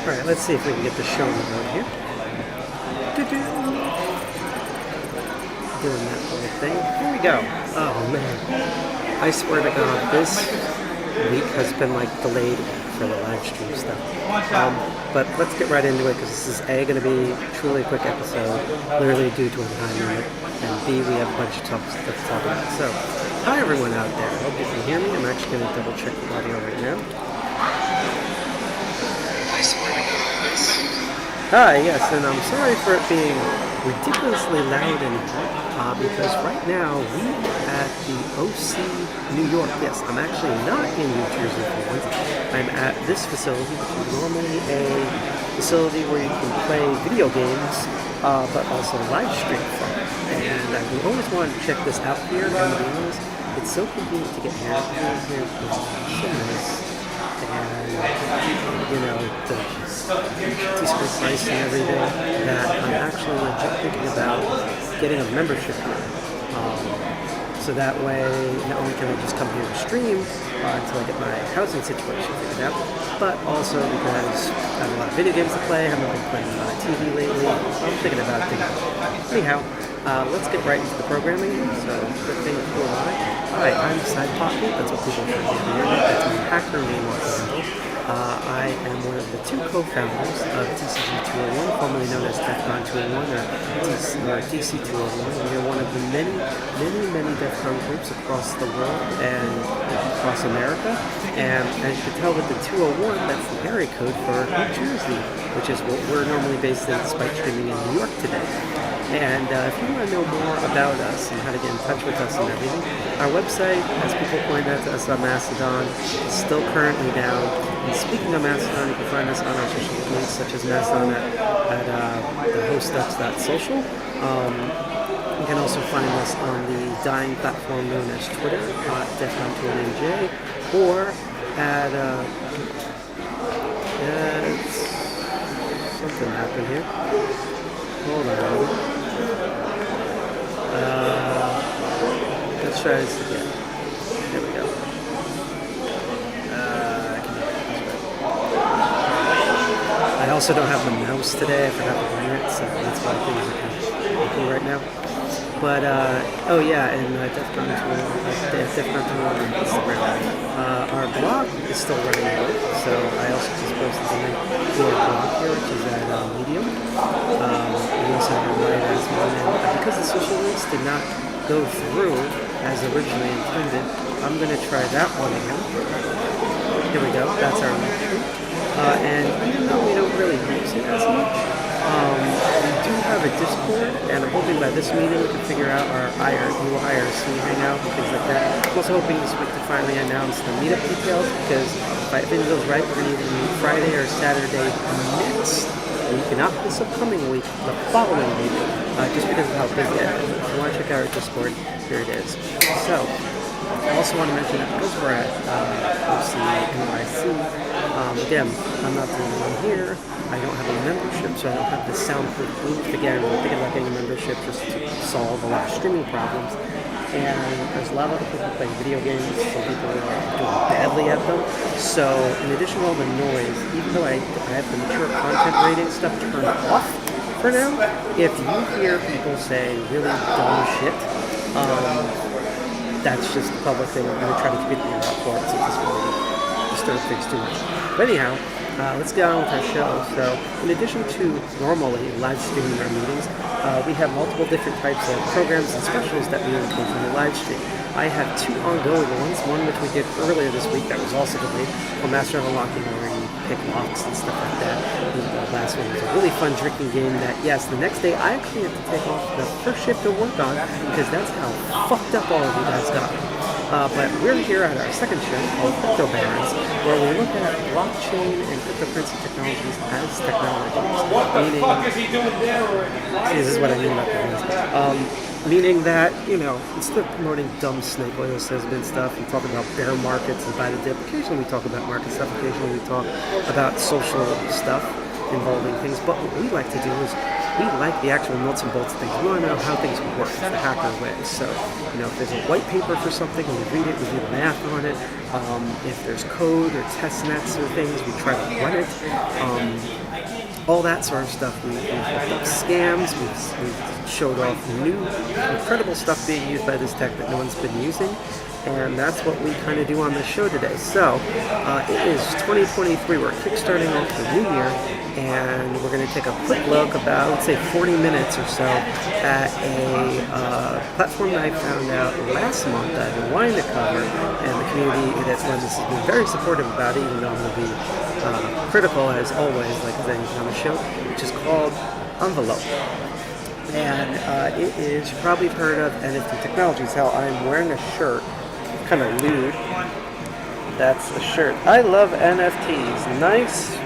Alright, let's see if we can get the show on the road here. Doing that little thing. Here we go. Oh man. I swear to God, this week has been like delayed for the live stream stuff. But let's get right into it because this is A, going to be truly a quick episode, literally due to a time limit, and B, we have a bunch of stuff to talk about. So, hi everyone out there. I hope you can hear me. I'm actually going to double check the audio right now. Hi, yes, and I'm sorry for it being ridiculously loud and hot because right now we are at the OC New York. Yes, I'm actually not in New Jersey for once. I'm at this facility, which is normally a facility where you can play video games, but also live stream from. And I've always wanted to check this out here, and to be honest, it's so convenient to get here. It's so nice. And, you know, the decent price and everything, that I'm actually legit thinking about getting a membership here. So that way, not only can I just come here to stream until I get my housing situation figured out, but also because I have a lot of video games to play, I haven't been playing a lot of TV lately, so I'm thinking about things. Anyhow, let's get right into the programming. So, quick thing to hi, I'm Sidepocket, that's what people refer to me. That's my hacker name on the I am one of the two co-founders of TCG201, formerly known as DEFCON 201 or DC201. We are one of the many DEFCON groups across the world and across America. And as you can tell with the 201, that's the area code for New Jersey, which is what we're normally based in despite streaming in New York today. And if you want to know more about us and how to get in touch with us and everything, our website, as people pointed out to us on Mastodon, is still currently down. And speaking of Mastodon, you can find us on our social links, such as Mastodon at the hostux.social. You can also find us on the dying platform known as Twitter, DEFCON2NJ, or at something happened here. Hold on. Let's try this again. There we go. I also don't have the mouse today. I forgot to bring it, so that's why things are kind of looking right now. But, oh yeah, and DEFCON 2 on Instagram. Our blog is still running out, so I also just posted the link to our blog here, which is at Medium. We also have a write-as one, and because the social links did not go through as originally intended, I'm going to try that one again. Here we go, that's our link. And even though we don't really use it as much, we do have a Discord, and I'm hoping by this meeting we can figure out our new IRC hangout and things like that. I'm also hoping this week to finally announce the meetup details, because if everything goes right, we're going to either meet Friday or Saturday next week, not this upcoming week, the following week, just because of how busy I am. If you want to check out our Discord, here it is. So, I also want to mention that because we're at OC NYC, again, I'm not the only one here. I don't have a membership, so I don't have the soundproof booth. Again, I'm thinking about getting a membership just to solve a lot of streaming problems. And there's a lot of other people playing video games, some people are doing badly at them. So, in addition to all the noise, even though I have the mature content rating stuff turned off for now, if you hear people say really dumb shit, that's just the public thing. I'm going to try to keep it out for it so it doesn't really disturb things too much. But anyhow, let's get on with our show. So, in addition to normally live streaming our meetings, we have multiple different types of programs and specials that we include from the live stream. I have two ongoing ones, one which we did earlier this week that was also delayed, called Master of Unlocking, where you pick locks and stuff like that. The last one was a really fun drinking game that, yes, the next day I actually had to take off the first shift to work on because that's how fucked up all of you guys got. But we're here at our second show called Crypto Barons, where we look at blockchain and cryptocurrency technologies as technologies. Meaning, this is what I mean about the meaning that, you know, instead of promoting dumb snake oil salesman stuff, we talk about bear markets and buy the dip. Occasionally we talk about market stuff, occasionally we talk about social stuff involving things. But what we like to do is we like the actual nuts and bolts of things. We want to know how things work, the hacker way. So, you know, if there's a white paper for something, we read it, we do the math on it. If there's code or test nets or things, we try to run it. all that sort of stuff. We've looked up scams, we've showed off new, incredible stuff being used by this tech that no one's been using, and that's what we kind of do on the show today. So, it is 2023, we're kickstarting off the new year, and we're going to take a quick look, about, let's say, 40 minutes or so, at a platform that I found out last month that I've been wanting to cover, and the community that's run this has been very supportive about it, even though I'm going to be critical, as always, like anything on the show, which is called Envelop. And it is, you probably have heard of NFT Technologies. Hell, I'm wearing a shirt, kind of lewd. That's the shirt. I love NFTs. Nice.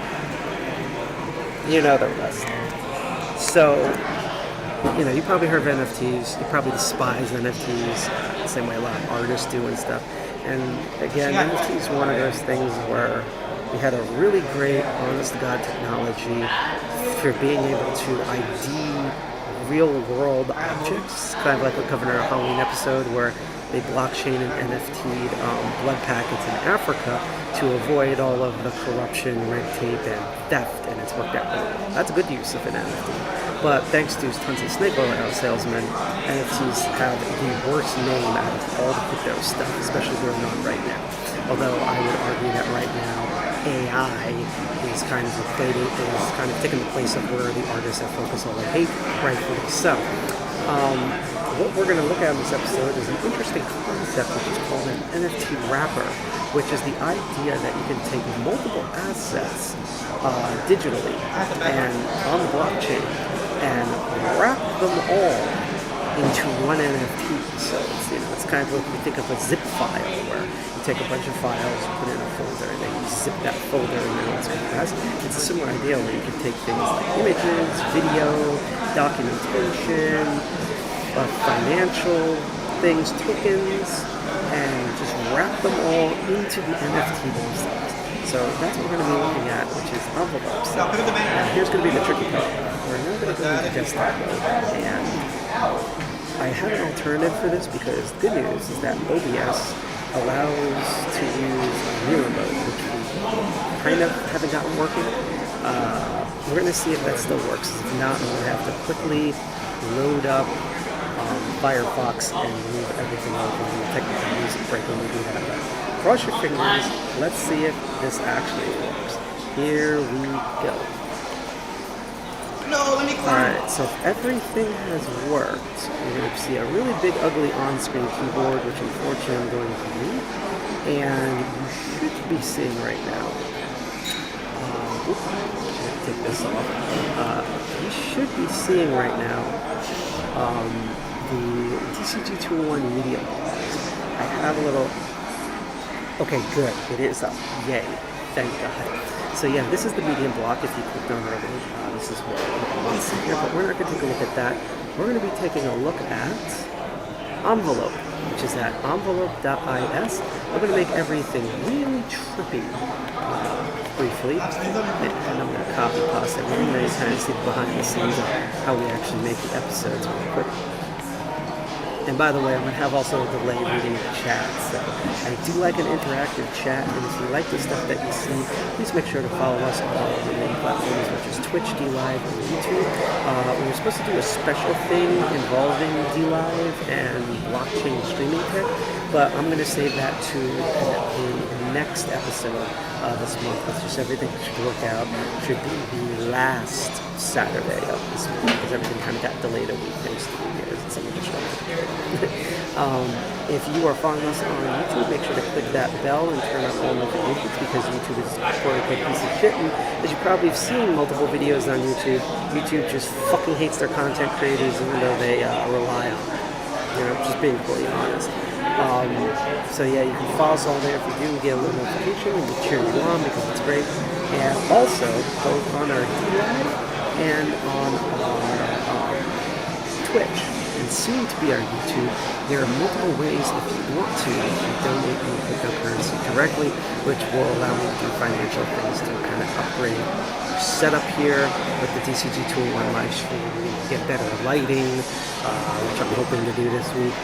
You know the rest. So, you probably heard of NFTs. You probably despise NFTs the same way a lot of artists do and stuff. And again, NFTs is one of those things where we had a really great, honest-to-God technology for being able to ID real-world objects, kind of like we covered in our Halloween episode where they blockchain and NFT'd blood packets in Africa to avoid all of the corruption, red tape, and theft, and it's worked out really well. That's a good use of an NFT. But thanks to tons of snake oil salesmen, NFTs have the worst name out of all the crypto stuff, especially going on right now. Although I would argue that right now, AI is kind of taking the place of where the artists that focus on the hate, rightfully so. What we're going to look at in this episode is an interesting concept which is called an NFT wrapper, which is the idea that you can take multiple assets digitally and on the blockchain and wrap them all into one NFT. So it's kind of like you think of a zip file where you take a bunch of files, you put it in a folder, and then you zip that folder and then it's compressed. It's a similar idea where you can take things like images, video, documentation, financial things, tokens, and just wrap them all into the NFT themselves. So that's what we're going to be looking at, which is envelopes. Now here's going to be the tricky part. We're now going to go into desktop mode, and I have an alternative for this because the good news is that OBS allows to use mirror mode, which we kind of haven't gotten working. We're going to see if that still works. If not, I'm going to have to quickly load up Firefox and move everything over and the technical music break when we do that. But cross your fingers. Let's see if this actually works. Here we go. No, let me climb. Alright, so if everything has worked, you're going to see a really big, ugly on-screen keyboard, which unfortunately I'm going to need. And you should be seeing right now. Take this off. You should be seeing right now the DCG201 medium. I have a little. Okay, good. It is up. Yay. Thank God. So yeah, this is the medium block. If you clicked on earlier, this is what we want to see here. But we're not going to take a look at that. We're going to be taking a look at Envelop, which is at envelop.is. We're going to make everything really trippy briefly. And I'm going to copy past everything. Now you kind of see behind the scenes of how we actually make the episodes real quick. And by the way, I'm going to have also a delay reading the chat. So I do like an interactive chat, and if you like the stuff that you see, please make sure to follow us on all the main platforms, which is Twitch, DLive, and YouTube. We were supposed to do a special thing involving DLive and blockchain streaming tech, but I'm going to save that to the next episode this month. That's just everything should work out. Should be the last Saturday of this month, because everything kind of got delayed a week thanks to New Year's and some of the if you are following us on YouTube, make sure to click that bell and turn on all notifications, because YouTube is a quote-unquote piece of shit. And as you probably have seen multiple videos on YouTube, YouTube just fucking hates their content creators, even though they rely on it. Just being fully honest. So yeah, you can follow us all there. If you do, get a little notification and we cheer you on because it's great. And also, both on our DLive and on our Twitch, and soon to be our YouTube, there are multiple ways if you want to donate in cryptocurrency directly, which will allow me to do financial things to kind of upgrade our setup here with the DCG201 live stream, get better lighting, which I'm hoping to do this week,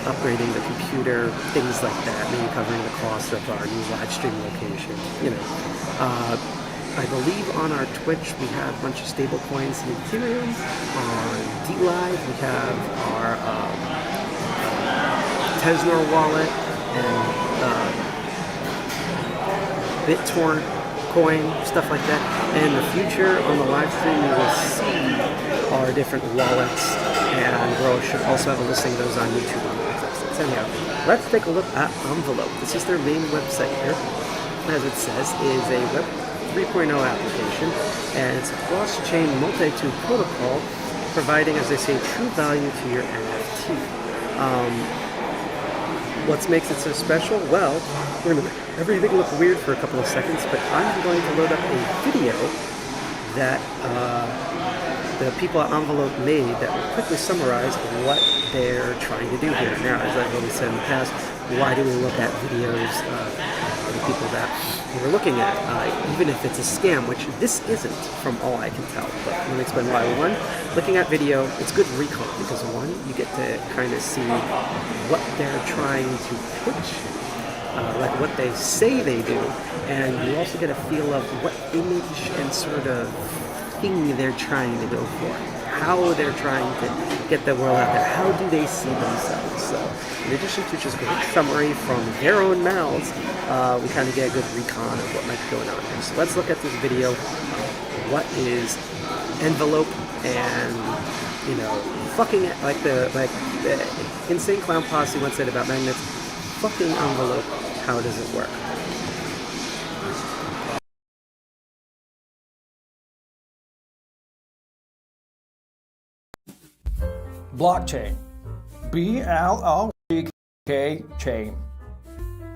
upgrading the computer, things like that, maybe covering the cost of our new live stream location, I believe on our Twitch we have a bunch of stable coins in Ethereum. On DLive we have our Tesnor wallet and BitTorrent coin, stuff like that. And in the future on the live stream you will see our different wallets, and Grow should also have a listing of those on YouTube on the website. So anyhow, let's take a look at Envelop. This is their main website here. As it says, is a Web 3.0 application, and it's a cross-chain multi-tube protocol, providing, as they say, true value to your NFT. What makes it so special? Well, we're going to make everything look weird for a couple of seconds, but I'm going to load up a video that the people at Envelop made that will quickly summarize what they're trying to do here. Now, as I've always said in the past, why do we look at videos of the people that we're looking at, even if it's a scam, which this isn't from all I can tell. But let me explain why. One, looking at video, it's good recon, because one, you get to kind of see what they're trying to pitch, like what they say they do, and you also get a feel of what image and sort of thing they're trying to go for, how they're trying to get the world out there, how do they see themselves. So in addition to just a quick summary from their own mouths, we kind of get a good recon of what might be going on here. So let's look at this video. What is Envelop, and fucking it, like the Insane Clown Posse once said about magnets, fucking Envelop, how does it work? Blockchain. B-L-O-C-K chain.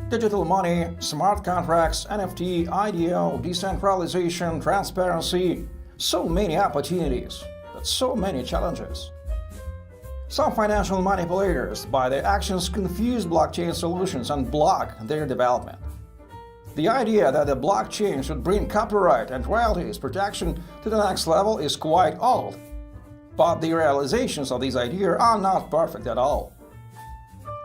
Digital money, smart contracts, NFT, IDO, decentralization, transparency. So many opportunities, but so many challenges. Some financial manipulators, by their actions, confuse blockchain solutions and block their development. The idea that the blockchain should bring copyright and royalties protection to the next level is quite old. But the realizations of these ideas are not perfect at all.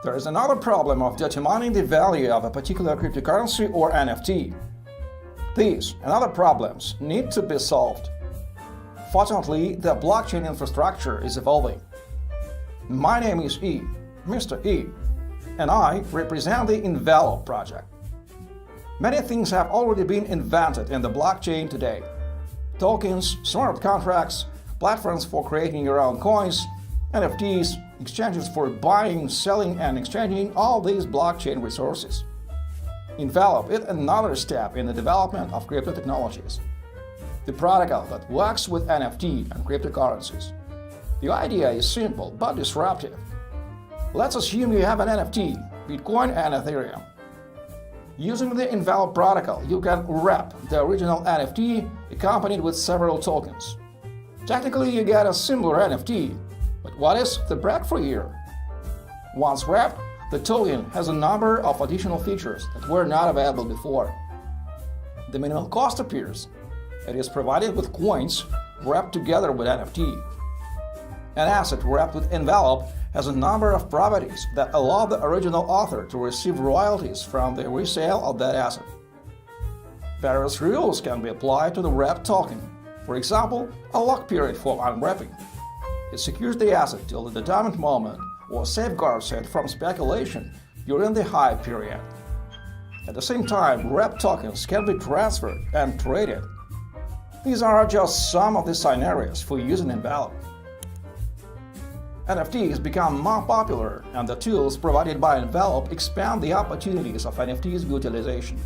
There is another problem of determining the value of a particular cryptocurrency or NFT. These and other problems need to be solved. Fortunately, the blockchain infrastructure is evolving. My name is E, Mr. E, and I represent the Envelop project. Many things have already been invented in the blockchain today. Tokens, smart contracts, platforms for creating your own coins, NFTs, exchanges for buying, selling, and exchanging all these blockchain resources. Envelop is another step in the development of crypto technologies. The protocol that works with NFT and cryptocurrencies. The idea is simple but disruptive. Let's assume you have an NFT, Bitcoin and Ethereum. Using the Envelop protocol, you can wrap the original NFT accompanied with several tokens. Technically, you get a similar NFT, but what is the breakthrough here? Once wrapped, the token has a number of additional features that were not available before. The minimal cost appears. It is provided with coins wrapped together with NFT. An asset wrapped with Envelop has a number of properties that allow the original author to receive royalties from the resale of that asset. Various rules can be applied to the wrapped token. For example, a lock period for unwrapping. It secures the asset till the determined moment or safeguards it from speculation during the hype period. At the same time, wrapped tokens can be transferred and traded. These are just some of the scenarios for using Envelop. NFTs become more popular, and the tools provided by Envelop expand the opportunities of NFTs utilization.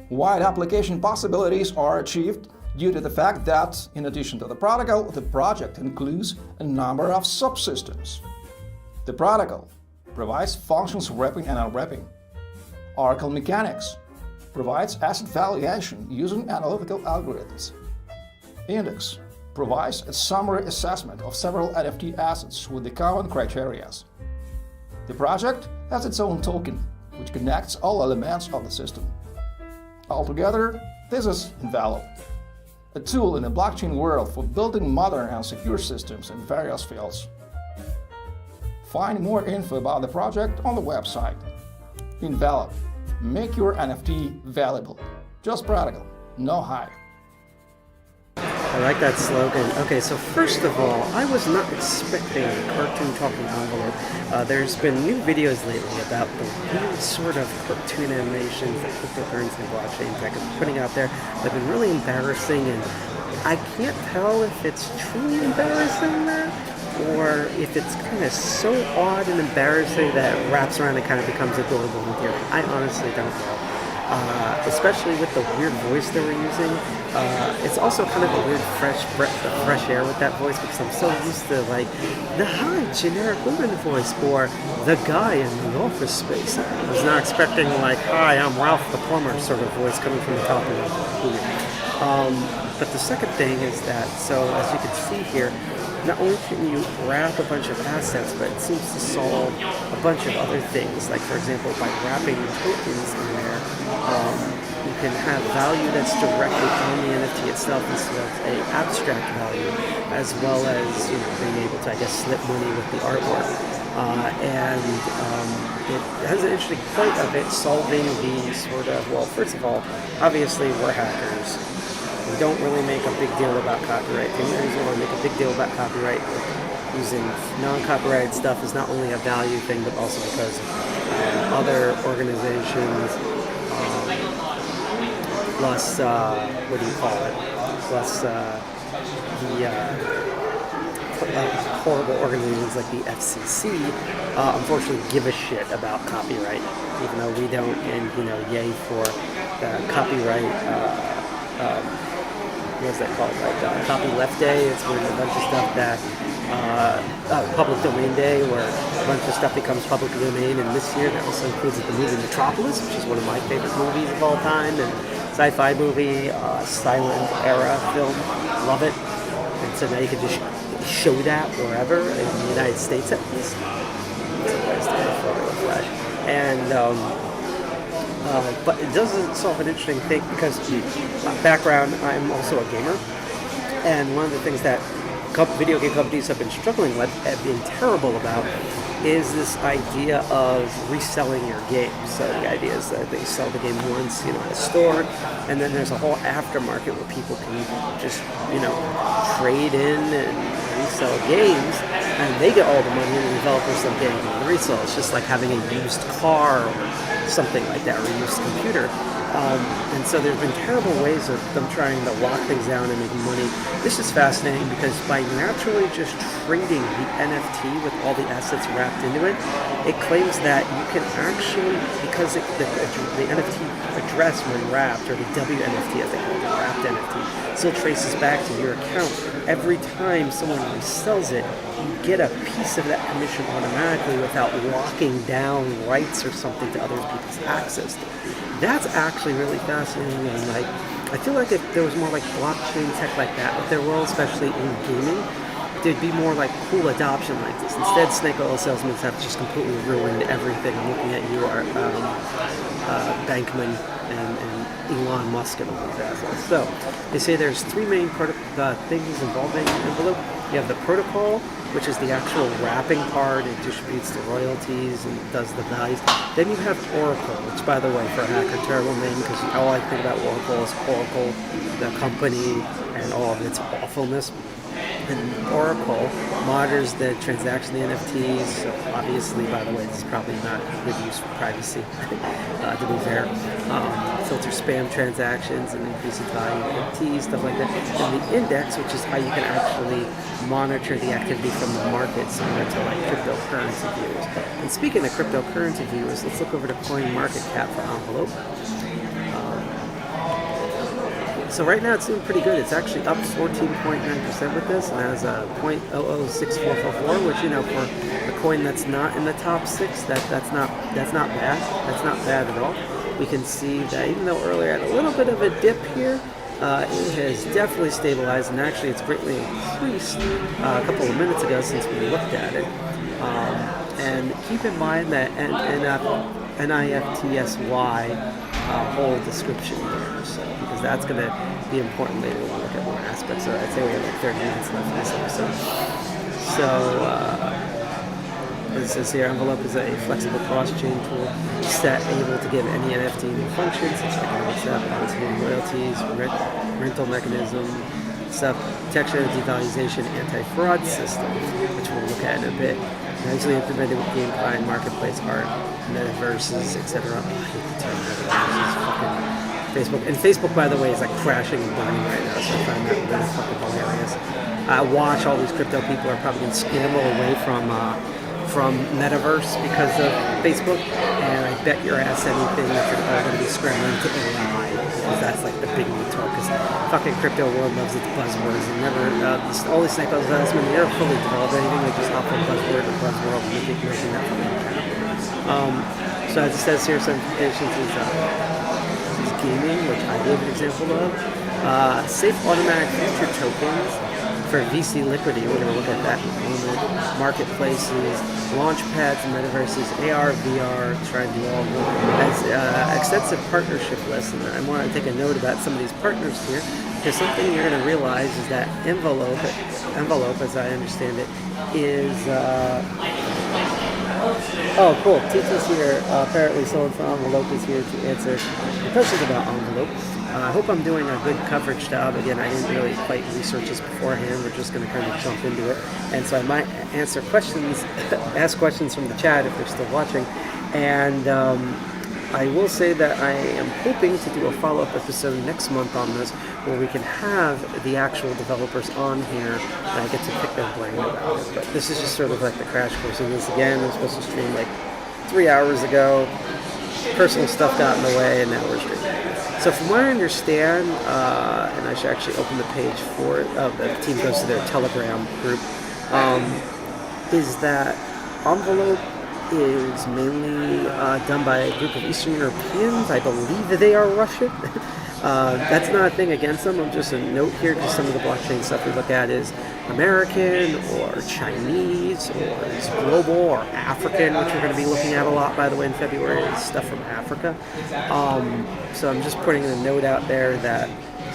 Wide application possibilities are achieved due to the fact that, in addition to the protocol, the project includes a number of subsystems. The protocol provides functions wrapping and unwrapping. Oracle Mechanics provides asset valuation using analytical algorithms. Index provides a summary assessment of several NFT assets with the common criteria. The project has its own token, which connects all elements of the system. Altogether, this is Envelop, a tool in the blockchain world for building modern and secure systems in various fields. Find more info about the project on the website. Envelop. Make your NFT valuable. Just practical. no hype. I like that slogan. Okay, so first of all, I was not expecting a cartoon talking envelope. There's been new videos lately about the weird sort of cartoon animations that cryptocurrency and blockchain tech is putting out there. They've been really embarrassing, and I can't tell if it's truly embarrassing that, or if it's kind of so odd and embarrassing that it wraps around and kind of becomes adorable in theory. I honestly don't know. Especially with the weird voice they were using. It's also kind of a weird breath of fresh air with that voice, because I'm so used to like the high generic woman voice or the guy in the office space. I was not expecting like, hi, I'm Ralph the plumber sort of voice coming from the top of the booth. But the second thing is that, so as you can see here, not only can you wrap a bunch of assets, but it seems to solve a bunch of other things. Like, for example, by wrapping tokens in there, you can have value that's directly on the NFT itself instead of an abstract value, as well as being able to, I guess, slip money with the artwork. And it has an interesting point of it solving the sort of, well, first of all, obviously we're hackers. We don't really make a big deal about copyright. The only reason why we make a big deal about copyright using non-copyrighted stuff is not only a value thing, but also because other organizations, plus, what do you call it? Plus the horrible organizations like the FCC, unfortunately give a shit about copyright, even though we don't, and yay for the copyright. What's that called? Like Copy Left Day. It's when a bunch of stuff that Public Domain Day, where a bunch of stuff becomes public domain. And this year, that also includes the movie Metropolis, which is one of my favorite movies of all time, and sci-fi movie, silent era film. Love it. And so now you can just show that wherever in the United States, at least. It's a place to go for a flash. And but it doesn't solve an interesting thing, because background, I'm also a gamer, and one of the things that video game companies have been struggling with and being terrible about is this idea of reselling your game. So the idea is that they sell the game once, at a store, and then there's a whole aftermarket where people can just, trade in and resell games, and they get all the money, and the developers don't get anything in the resale. It's just like having a used car or something like that, or a used computer. And so there's been terrible ways of them trying to lock things down and making money. This is fascinating because by naturally just trading the NFT with all the assets wrapped into it, it claims that you can actually, because the NFT address when wrapped, or the WNFT as they call it, the wrapped NFT, still traces back to your account. Every time someone resells it, you get a piece of that commission automatically without locking down rights or something to other people's access to it. That's actually really fascinating, and I feel like if there was more like blockchain tech like that with their world, especially in gaming, there'd be more like cool adoption like this. Instead, snake oil salesmen have just completely ruined everything. I'm looking at you, Bankman and Elon Musk and all these assets. So they say there's three main things involving Envelop. You have the protocol, which is the actual wrapping part. It distributes the royalties and does the values. Then you have Oracle, which, by the way, for a hacker, terrible name, because all I think about Oracle is Oracle, the company, and all of its awfulness. And Oracle monitors the transaction of the NFTs. So obviously, by the way, this is probably not good use for privacy, to be fair. Filter spam transactions and increase the value of NFTs, stuff like that. And the index, which is how you can actually monitor the activity from the market, similar to like cryptocurrency viewers. And speaking of cryptocurrency viewers, let's look over to CoinMarketCap for Envelop. So right now it's doing pretty good. It's actually up 14.9% with this, and has a 0.006444, which for a coin that's not in the top 6, that's not bad. That's not bad at all. We can see that even though earlier had a little bit of a dip here, it has definitely stabilized, and actually it's greatly increased a couple of minutes ago since we looked at it. And keep in mind that NIFTSY whole description here, so, because that's going to be important later when we look at more aspects. So I'd say we have like 30 minutes left in this episode. So It says here, Envelop is a flexible cross-chain tool set able to give any NFT new functions, such as WhatsApp, monetary royalties, rental mechanism, texture devaluation, anti-fraud system, which we'll look at in a bit. Nicely implemented with GameFi, marketplace art, metaverses, etc. Oh, I hate the term metaverses. Fucking Facebook. And Facebook, by the way, is like crashing and burning right now, so I find that really fucking hilarious. I watch all these crypto people are probably going to scramble away from metaverse because of Facebook, and I bet your ass anything that you're all going to be scrambling to AI, because that's like the big new talk, because fucking crypto world loves its buzzwords, and never, all these snipers, when they never fully develop anything, they just hop from buzzword to buzzword, and making that fucking happen. So as it says here, some applications is gaming, which I gave an example of, safe automatic future tokens, for VC liquidity, we're going to look at that in a moment. Marketplaces, launch pads, metaverses, AR, VR, try to do all of them. Has extensive partnership list, and I want to take a note about some of these partners here, because something you're going to realize is that Envelop, as I understand it, is oh, cool. TT's here. Apparently, someone from Envelop is here to answer the questions about Envelop. I hope I'm doing a good coverage job. Again, I didn't really quite research this beforehand. We're just going to kind of jump into it. And so I might answer questions, ask questions from the chat if they're still watching. And I will say that I am hoping to do a follow-up episode next month on this, where we can have the actual developers on here and I get to pick their brain about it. But this is just sort of like the crash course in this. Again, I was supposed to stream like 3 hours ago. Personal stuff got in the way, and now we're streaming. So from what I understand, and I should actually open the page for it, the team goes to their Telegram group, is that Envelop is mainly done by a group of Eastern Europeans. I believe that they are Russian. That's not a thing against them. I'm just a note here, because some of the blockchain stuff we look at is American or Chinese or is global or African, which we're going to be looking at a lot, by the way, in February, is stuff from Africa. So I'm just putting a note out there that,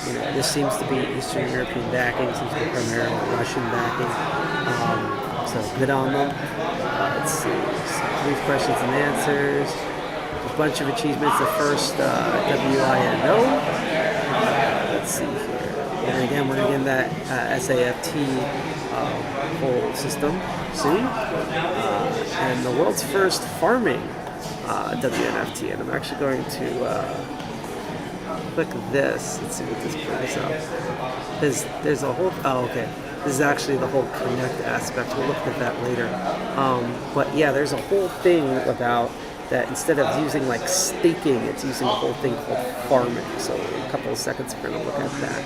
you know, this seems to be Eastern European backing, seems to be primarily Russian backing. So good on them. Let's see, brief questions and answers. A bunch of achievements. The first WINO. Let's see here. And again, we're going to get that SAFT whole system soon. And the world's first farming WNFT. And I'm actually going to click this. Let's see what this brings up. There's a whole. Oh, okay. This is actually the whole connect aspect. We'll look at that later. But yeah, there's a whole thing about that. Instead of using like staking, it's using a whole thing called farming. So in a couple of seconds, we're going to look at that.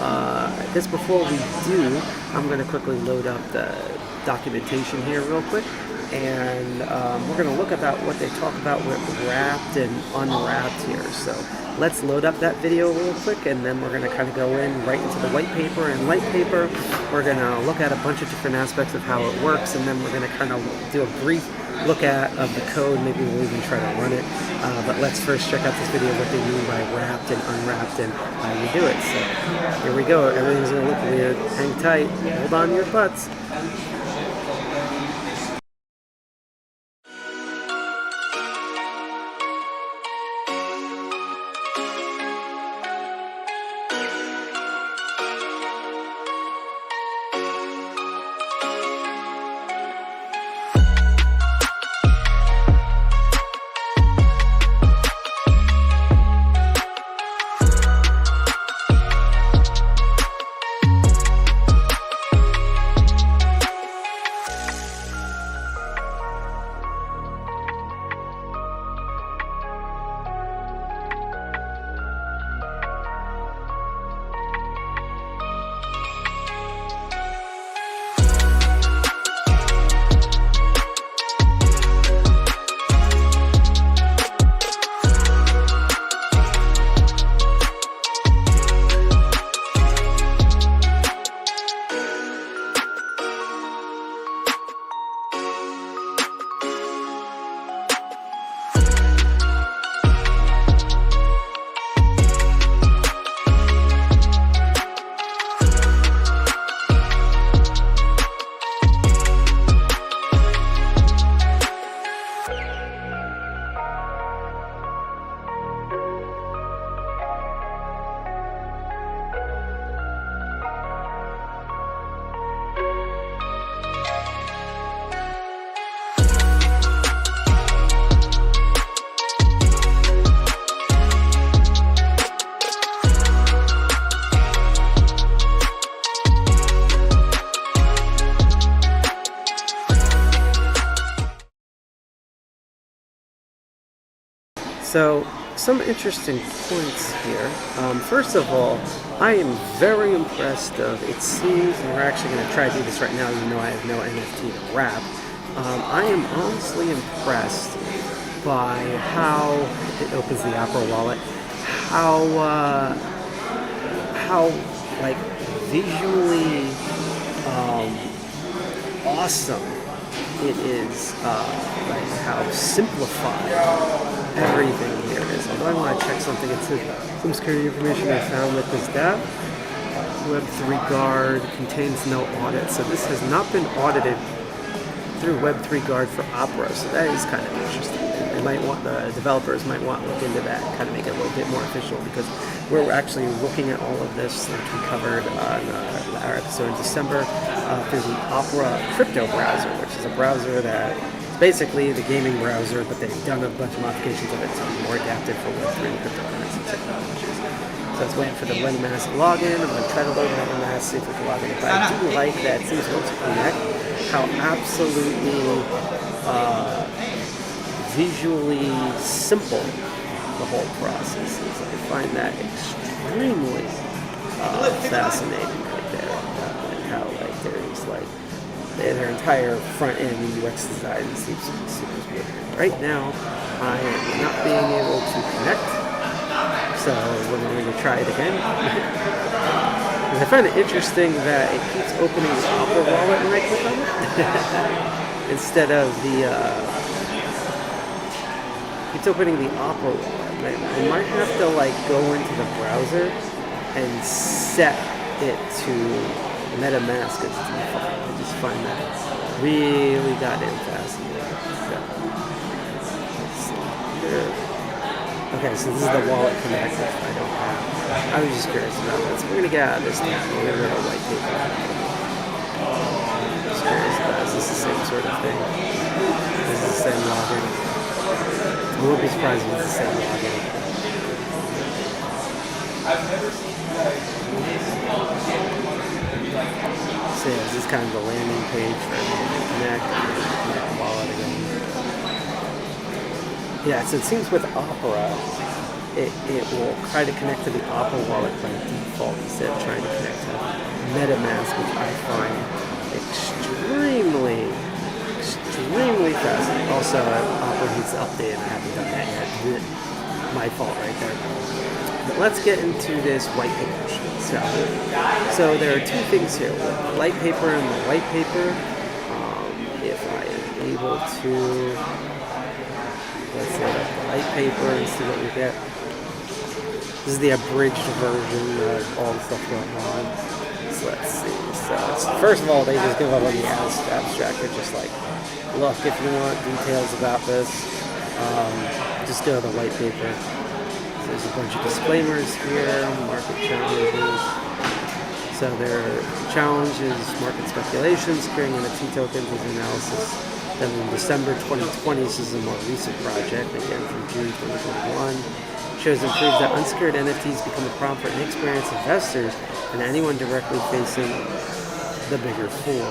I guess before we do, I'm going to quickly load up the documentation here real quick. And we're going to look about what they talk about with wrapped and unwrapped here. So let's load up that video real quick, and then we're going to kind of go in right into the white paper. And white paper, we're going to look at a bunch of different aspects of how it works, and then we're going to kind of do a brief look at of the code. Maybe we'll even try to run it. But let's first check out this video, what they mean by wrapped and unwrapped and how you do it. So here we go. Everything's going to look weird. Hang tight. Hold on to your butts. So, some interesting points here. First of all, I am very impressed it seems, and we're actually going to try to do this right now even though I have no NFT to wrap. I am honestly impressed by how it opens the Opera wallet, how like visually awesome it is, like how simplified everything here is. Although I want to check something, it's some security information I found with this DApp. Web3 Guard contains no audit, so this has not been audited through Web3 Guard for Opera, so that is kind of interesting. They might want, the developers might want to look into that, kind of make it a little bit more official, because we're actually looking at all of this, like we covered on our episode in December, through the Opera crypto browser, which is a browser that is basically the gaming browser, but they've done a bunch of modifications of it to be more adapted for Web3 and cryptocurrency technologies. So I was waiting for the MetaMask login. I'm going to try to load MetaMask, see if we can log in. But I do like that it seems to connect, how absolutely visually simple the whole process is. I find that extremely fascinating right there. And how like there's like their entire front end UX design seems to be super good. Right now, I am not being able to connect. So we're going to try it again. I find it interesting that it keeps opening the Opera wallet when I click on it. Instead of the, keeps opening the Opera wallet. I might have to like go into the browser and set it to MetaMask as default. I just find that really goddamn fascinating. So, let's see here. Okay, so this is the wallet connect, which I don't have. I was just curious about this. We're going to get out of this tab. We're going to go to white paper. Just curious about this. Is the same sort of thing? This is the same login. I wouldn't be surprised if it's the same login. So yeah, this is kind of the landing page for everyone to connect. Connect the wallet again. Yeah, so it seems with Opera, it will try to connect to the Opera wallet by default instead of trying to connect to MetaMask, which I find extremely fascinating. Also, Opera needs to update, and I haven't done that yet. My fault right there. But let's get into this white paper sheet. So there are two things here, the light paper and the white paper. If I am able to... Let's set up the light paper and see what we get. This is the abridged version of all the stuff going on. So let's see. So first of all, they just give up on the abstract. They're just like, look, if you want details about this, just go to the white paper. So there's a bunch of disclaimers here, market challenges. So their challenge is market speculation, securing NFT tokens with analysis. Then in December 2020, this is a more recent project, again from June 2021, shows and proves that unsecured NFTs become a problem for inexperienced investors and anyone directly facing the bigger four.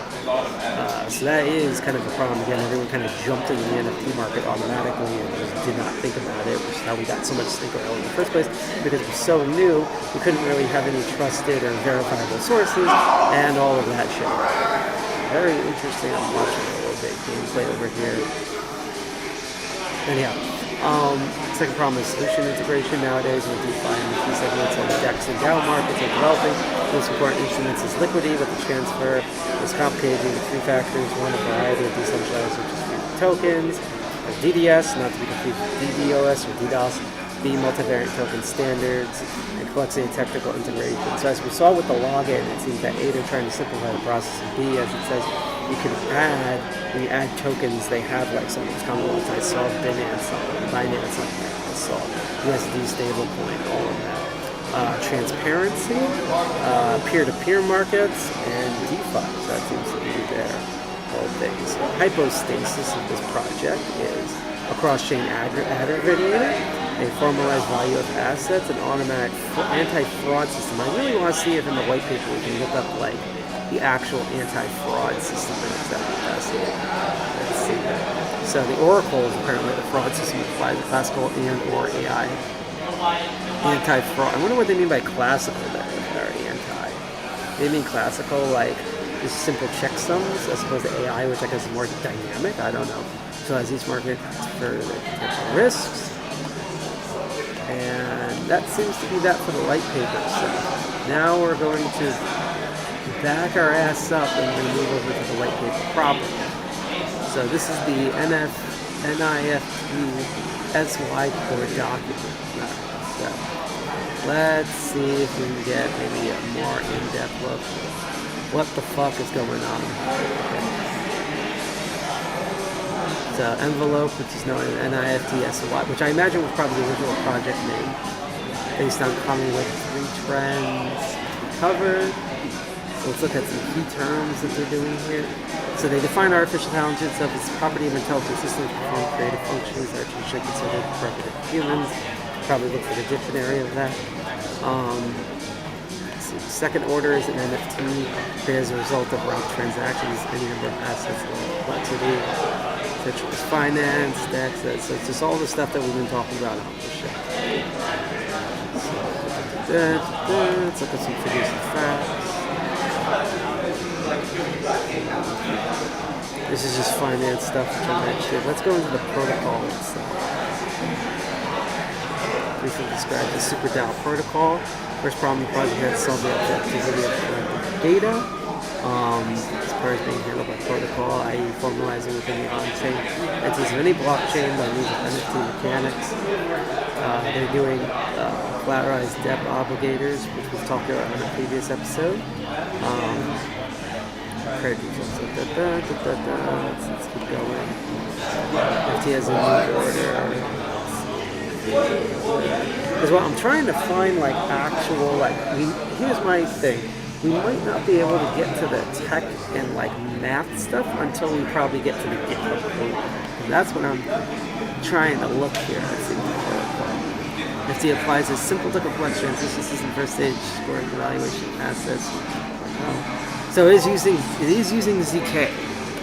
So that is kind of a problem. Again, everyone kind of jumped into the NFT market automatically and just did not think about it, which is how we got so much stink oil in the first place, because it was so new, we couldn't really have any trusted or verifiable sources and all of that shit. Very interesting. I'm watching a little bit gameplay over here. Anyhow, second problem is solution integration nowadays with DeFi and key segments on the DEX and DAO markets are developing. Most important instruments is liquidity, but the transfer is complicated due to three factors. One, a variety of decentralized or distributed tokens. There's DDS, not to be confused with DDoS or DDoS. B, multivariate token standards, and complexity and technical integration. So as we saw with the login, it seems that A, they're trying to simplify the process, and B, as it says, you can add, when you add tokens, they have like some of those common ones. I saw Binance on there. I saw USD stablecoin, all of that. Transparency, peer-to-peer markets, and DeFi. So that seems to be their whole thing. So hypostasis of this project is a cross-chain aggregator, a formalized value of assets, an automatic anti-fraud system. I really want to see if in the white paper we can look up like the actual anti-fraud system. Let's see. So the Oracle is apparently the fraud system that applies classical and or AI anti-fraud. I wonder what they mean by classical there, or anti. They mean classical like just simple checksums as opposed to AI, which I guess is more dynamic. I don't know. So as each market for the potential risks. And that seems to be that for the light paper. So now we're going to back our ass up and we're going to move over to the white paper proper. So this is the NIFT SY core document. So let's see if we can get maybe a more in-depth look. What the fuck is going on? So Envelop, which is known as NIFT SY, which I imagine was probably the original project name, based on coming with 3 trends covered. So let's look at some key terms that they're doing here. So they define artificial intelligence of its property of intelligent systems performing creative functions that are traditionally considered prerogative of humans. Probably look for the dictionary of that. Second order is an NFT as a result of route transactions, any number of assets and complexity, such as finance, tax. So it's just all the stuff that we've been talking about on the show. Let's look at some figures and facts. This is just finance stuff which I mentioned. Let's go into the protocol itself. Briefly describe the SuperDAO protocol. First problem the project had to solve the objectivity of collecting data. As part of being handled by protocol, i.e. formalizing within the on-chain entities of any blockchain by means of NFT mechanics. They're doing collateralized debt obligators, which we've talked about in a previous episode. Let's keep going. NFT has a new order. Because what I'm trying to find, like, actual, like, here's my thing. We might not be able to get to the tech and, like, math stuff until we probably get to the GitHub code. And that's what I'm trying to look here. Let's see. NFT applies a simple token collection transition system first stage scoring evaluation assets. So it is using ZK.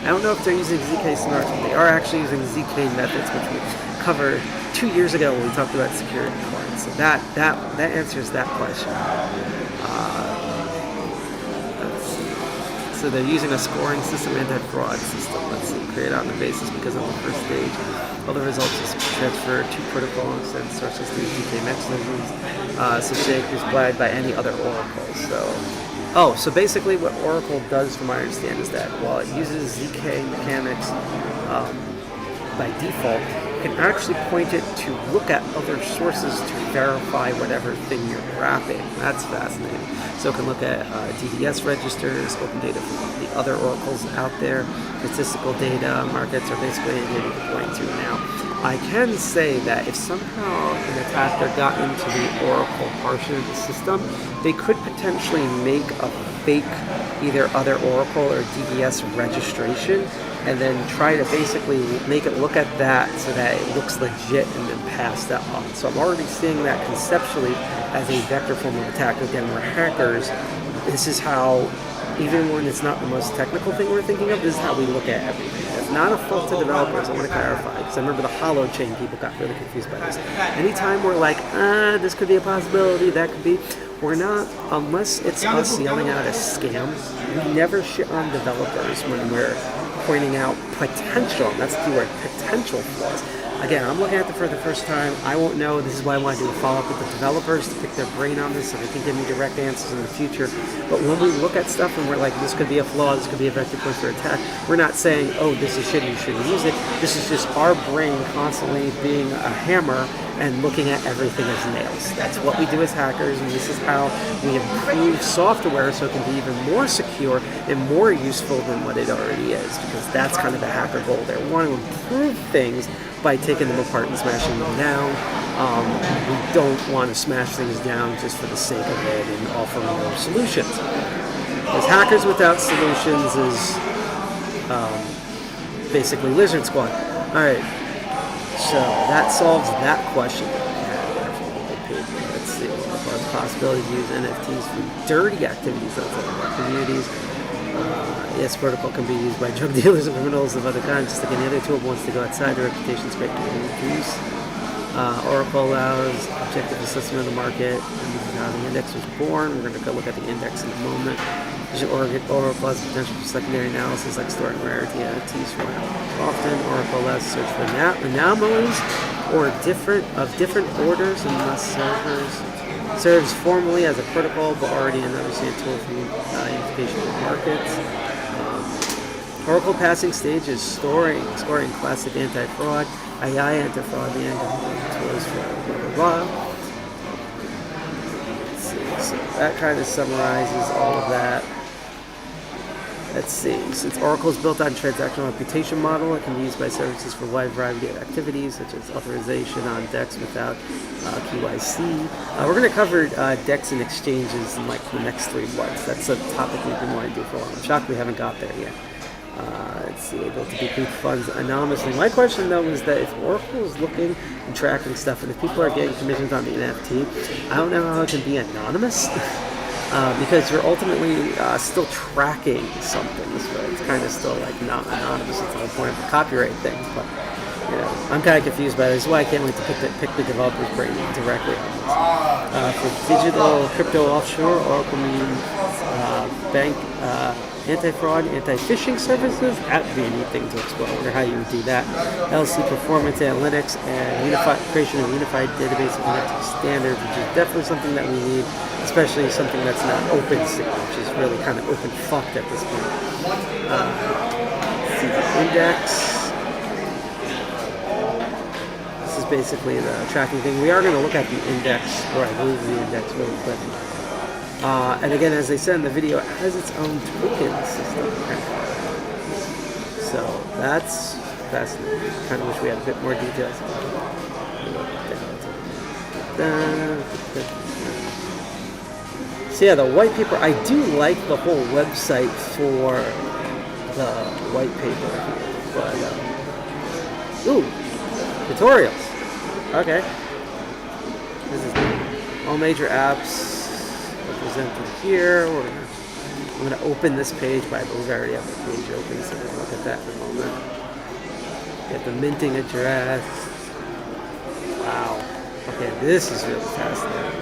I don't know if they're using ZK smart. They are actually using ZK methods, which we covered 2 years ago when we talked about security cards. So that answers that question. Let's see. So they're using a scoring system, anti-fraud system. Let's see, create on the basis because on the first stage, all the results is transferred to protocols and sources through ZK mechanisms, such as supplied by any other oracle. So basically what Oracle does, from my understanding, is that while it uses ZK mechanics by default, it can actually point it to look at other sources to verify whatever thing you're wrapping. That's fascinating. So it can look at DDS registers, open data from the other oracles out there, statistical data, markets are basically able to point to now. I can say that if somehow an attacker got into the Oracle portion of the system, they could potentially make a fake either other Oracle or DDS registration and then try to basically make it look at that so that it looks legit and then pass that on. So I'm already seeing that conceptually as a vector form of attack. Again, we're hackers. This is how, even when it's not the most technical thing we're thinking of, this is how we look at everything. It's not a fault to developers, I want to clarify, because I remember the hollow chain people got really confused by this. Anytime we're like, this could be a possibility, that could be, we're not, unless it's us yelling out a scam, we never shit on developers when we're pointing out potential, that's the keyword, potential flaws. Again, I'm looking at it for the first time. I won't know. This is why I want to do a follow-up with the developers to pick their brain on this so they can give me direct answers in the future. But when we look at stuff and we're like, this could be a flaw, this could be a vector point for attack, we're not saying, oh, this is shitty, you shouldn't use it. This is just our brain constantly being a hammer and looking at everything as nails. That's what we do as hackers, and this is how we improve software so it can be even more secure and more useful than what it already is, because that's kind of the hacker goal there. We want to improve things by taking them apart and smashing them down. We don't want to smash things down just for the sake of it and offer more solutions. Because hackers without solutions is basically Lizard Squad. Alright, so that solves that question that we had there from the white paper. Let's see, the possibility to use NFTs for dirty activities outside of our communities. Yes, protocol can be used by drug dealers and criminals of other kinds, just like any other tool wants to go outside the reputation scrape to reduce. Oracle allows objective assessment of the market, and this is how the index was born. We're going to go look at the index in a moment. Oracle has potential for secondary analysis, like storing rarity NFTs from often. Oracle allows to search for anomalies or different orders, and thus serves formally as a protocol, but already an understand tool for unification of markets. Oracle passing stage is scoring classic anti-fraud, AI anti-fraud, the tools for blah blah blah. Let's see. So that kind of summarizes all of that. Let's see. Since Oracle is built on transactional reputation model, it can be used by services for a wide variety of activities, such as authorization on DEX without KYC. We're going to cover DEX and exchanges in like the next 3 months. That's a topic we've been wanting to do for a while. I'm shocked we haven't got there yet. Let's see, able to decrypt funds anonymously. My question though is that if Oracle is looking and tracking stuff, and if people are getting commissions on the NFT, I don't know how it can be anonymous. Because you're ultimately still tracking something, so it's kind of still like not anonymous. It's the whole point of the copyright thing. But I'm kind of confused by this. This is why I can't wait to pick the developer's brain directly on this. For digital crypto offshore, Oracle means bank anti-fraud, anti-phishing services. That would be a neat thing to explore. I wonder how you would do that. LC performance analytics and creation of unified database of NFT standards, which is definitely something that we need. Especially something that's not open sea, which is really kind of open fucked at this point. See the index. This is basically the tracking thing. We are going to look at the index, or I believe the index really quick. And again, as they said in the video, it has its own token system. So that's fascinating. Kind of wish we had a bit more details. So yeah, the white paper, I do like the whole website for the white paper here, but, tutorials, okay. This is all major apps represented here. I'm going to open this page, but I believe I already have the page open, so we'll look at that in a moment. Get the minting address. Wow, okay, this is really fascinating.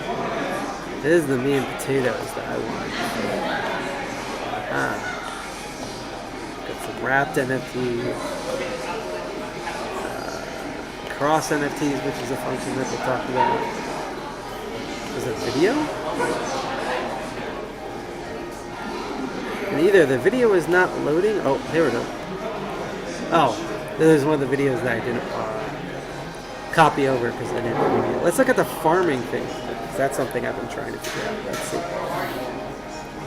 This is the meat and potatoes that I want. Got some wrapped NFTs, cross NFTs, which is a function that we'll talk about. Is it video? And either the video is not loading. Oh, here we go. Oh, there's one of the videos that I didn't copy over because I didn't read it. Let's look at the farming thing. That's something I've been trying to figure out. Let's see.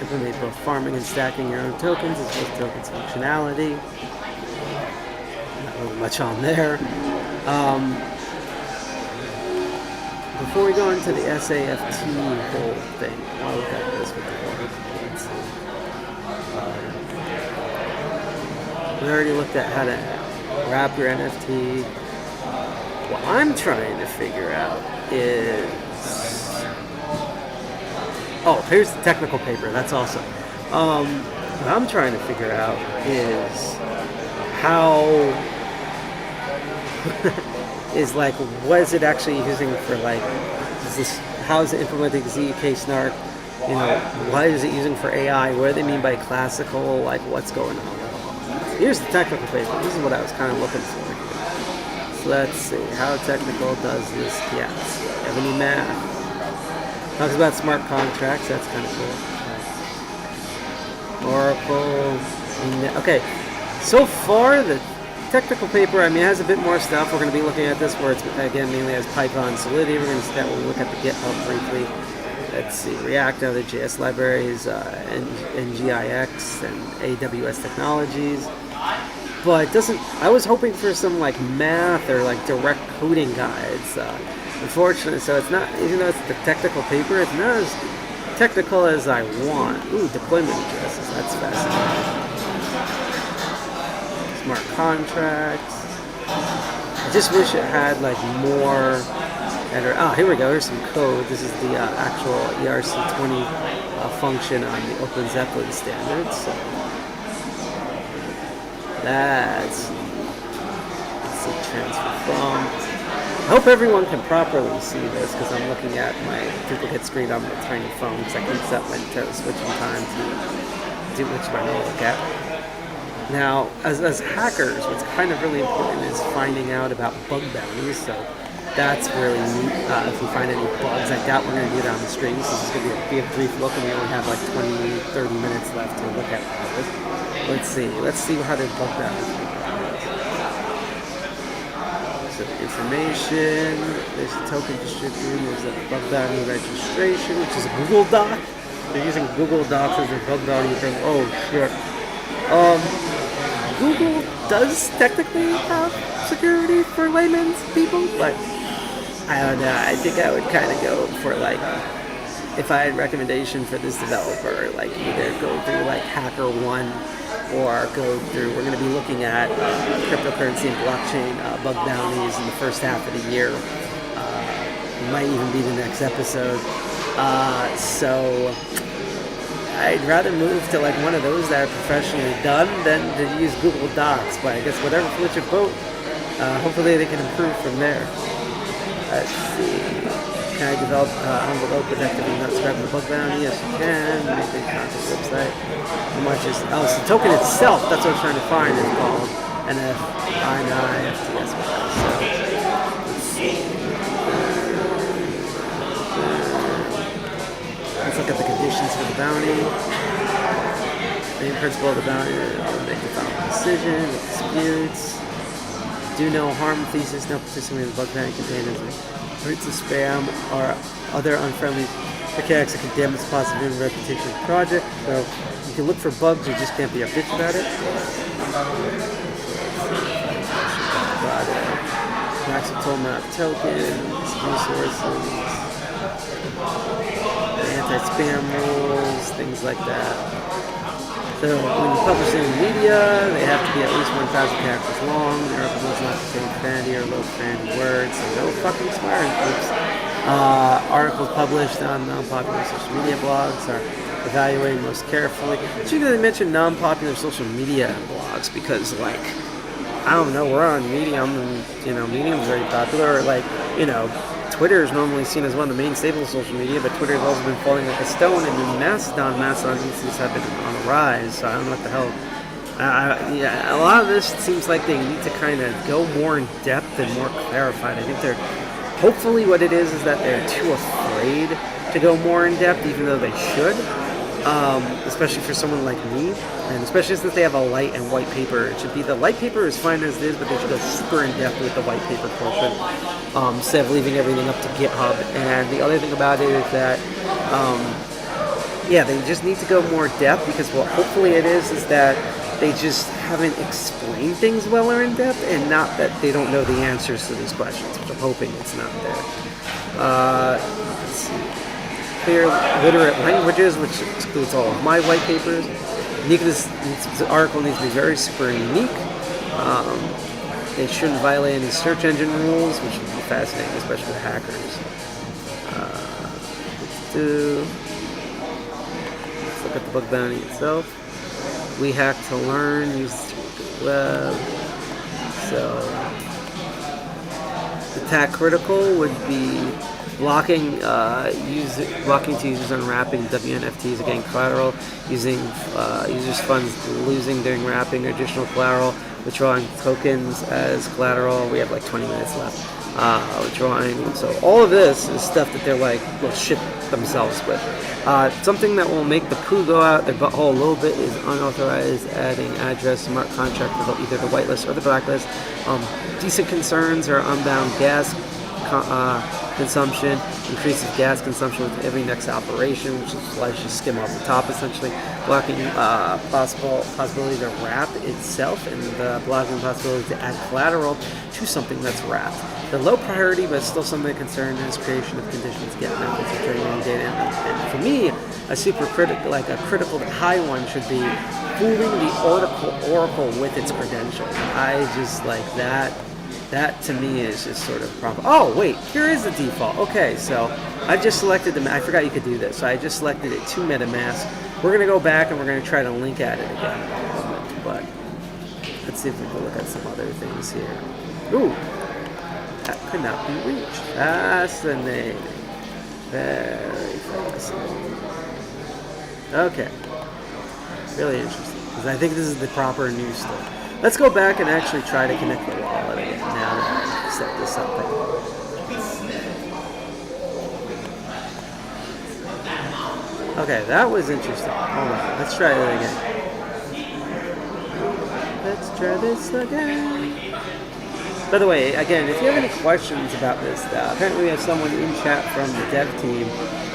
Implement both farming and stacking your own tokens as well as tokens functionality. Not really much on there. Before we go into the SAFT whole thing, I'll look at this with the water. Let's see. We already looked at how to wrap your NFT. What I'm trying to figure out is... Oh, here's the technical paper. That's awesome. What I'm trying to figure out is how is like what is it actually using for like how is it implementing ZK Snark? What is it using for AI? What do they mean by classical? Like what's going on? Here's the technical paper. This is what I was kind of looking for. So let's see. How technical does this get? Do you have any math? Talks about smart contracts, that's kind of cool. Oracle. Okay, so far the technical paper, it has a bit more stuff. We're going to be looking at this where it's, again, mainly as Python Solidity. We're going to start, we'll look at the GitHub briefly. Let's see, React, other JS libraries, NGIX, and AWS technologies. But it doesn't, I was hoping for some like math or like direct coding guides. Unfortunately, so it's not, even though it's the technical paper, it's not as technical as I want. Ooh, deployment addresses, that's fascinating. Smart contracts. I just wish it had like more enter. Here we go. Here's some code. This is the actual ERC20 function on the Open Zeppelin standard. So let's see, transfer from. I hope everyone can properly see this because I'm looking at my duplicate screen on my tiny phone because I can set my switching time to do which one I look at. Now, as hackers, what's kind of really important is finding out about bug bounties. So that's really neat. If we find any bugs like that, we're going to do that on the stream. So this is going to be a brief look, and we only have like 20-30 minutes left to look at all this. Let's see how the bug bounties. So information, there's the token distributed, there's the bug bounty registration, which is a Google Doc. They're using Google Docs as a bug bounty thing. Oh shit. Google does technically have security for layman's people, but I don't know. I think I would kind of go for like, if I had recommendation for this developer, like either go through like HackerOne or go through, we're going to be looking at cryptocurrency and blockchain bug bounties in the first half of the year. It might even be the next episode. So I'd rather move to like one of those that are professionally done than to use Google Docs. But I guess whatever floats your boat, hopefully they can improve from there. Let's see. Can I develop Envelop effectively not subscribing to the bug bounty? Yes, you can. Make a contact website. How much is... Oh, it's the token itself. That's what I'm trying to find. It's called NFI-FTS. So, let's see. Let's look at the conditions for the bounty. Main principle of the bounty is make the following decision, disputes. Do no harm thesis, no participating in the bug bounty containers. Rates of spam or other unfriendly mechanics that can damage the positive reputation of the project. So you can look for bugs, you just can't be a bitch about it. Maximum total amount of tokens, resources, anti-spam rules, things like that. So when you publish in the media, they have to be at least 1,000 characters long. Their articles not contain profanity or low profanity words. So no fucking swearing, folks. Articles published on non-popular social media blogs are evaluated most carefully. It's usually they mention non-popular social media blogs because, like, I don't know, we're on Medium, and Medium's very popular. Or like, Twitter is normally seen as one of the main staples of social media, but Twitter has also been falling like a stone, and then Mastodon instances have been on a rise, so I don't know what the hell. A lot of this seems like they need to kind of go more in depth and more clarified. I think hopefully what it is that they're too afraid to go more in depth, even though they should, especially for someone like me, and especially since they have a light and white paper. It should be, the light paper is fine as it is, but they should go super in depth with the white paper portion, instead of leaving everything up to GitHub. And the other thing about it is that, they just need to go more depth, because what hopefully it is that they just haven't explained things well or in depth, and not that they don't know the answers to these questions, which I'm hoping it's not there. Let's see. Clear literate languages, which excludes all of my white papers. This article needs to be very super unique. It shouldn't violate any search engine rules, which would be fascinating, especially with hackers. Let's look at the bug bounty itself. We hack to learn, use the web. So, attack critical would be blocking to users unwrapping WNFTs against collateral, using users' funds losing during wrapping additional collateral, withdrawing tokens as collateral. We have like 20 minutes left. Withdrawing. So all of this is stuff that they're like will ship themselves with. Something that will make the poo go out their butthole a little bit is unauthorized adding address smart contract for either the whitelist or the blacklist. Decent concerns are unbound gas consumption, increases gas consumption with every next operation, which is why you skim off the top essentially, blocking possibility to wrap itself, and blocking possibility to add collateral to something that's wrapped. The low priority, but still something of concern, is creation of conditions, get methods of trading data, and for me, a critical high one should be fooling the Oracle with its credentials. I just like that. That to me is just sort of a problem. Oh wait, here is the default. Okay, so I just selected the. I forgot you could do this. So I just selected it to MetaMask. We're gonna go back and we're gonna try to link at it again in a moment. But let's see if we can look at some other things here. Ooh, that could not be reached. Fascinating. Very fascinating. Okay, really interesting because I think this is the proper news story. Let's go back and actually try to connect the wallet again now that I set this up properly. Okay, that was interesting. Hold on, let's try it again. Let's try this again. By the way, again, if you have any questions about this, apparently we have someone in chat from the dev team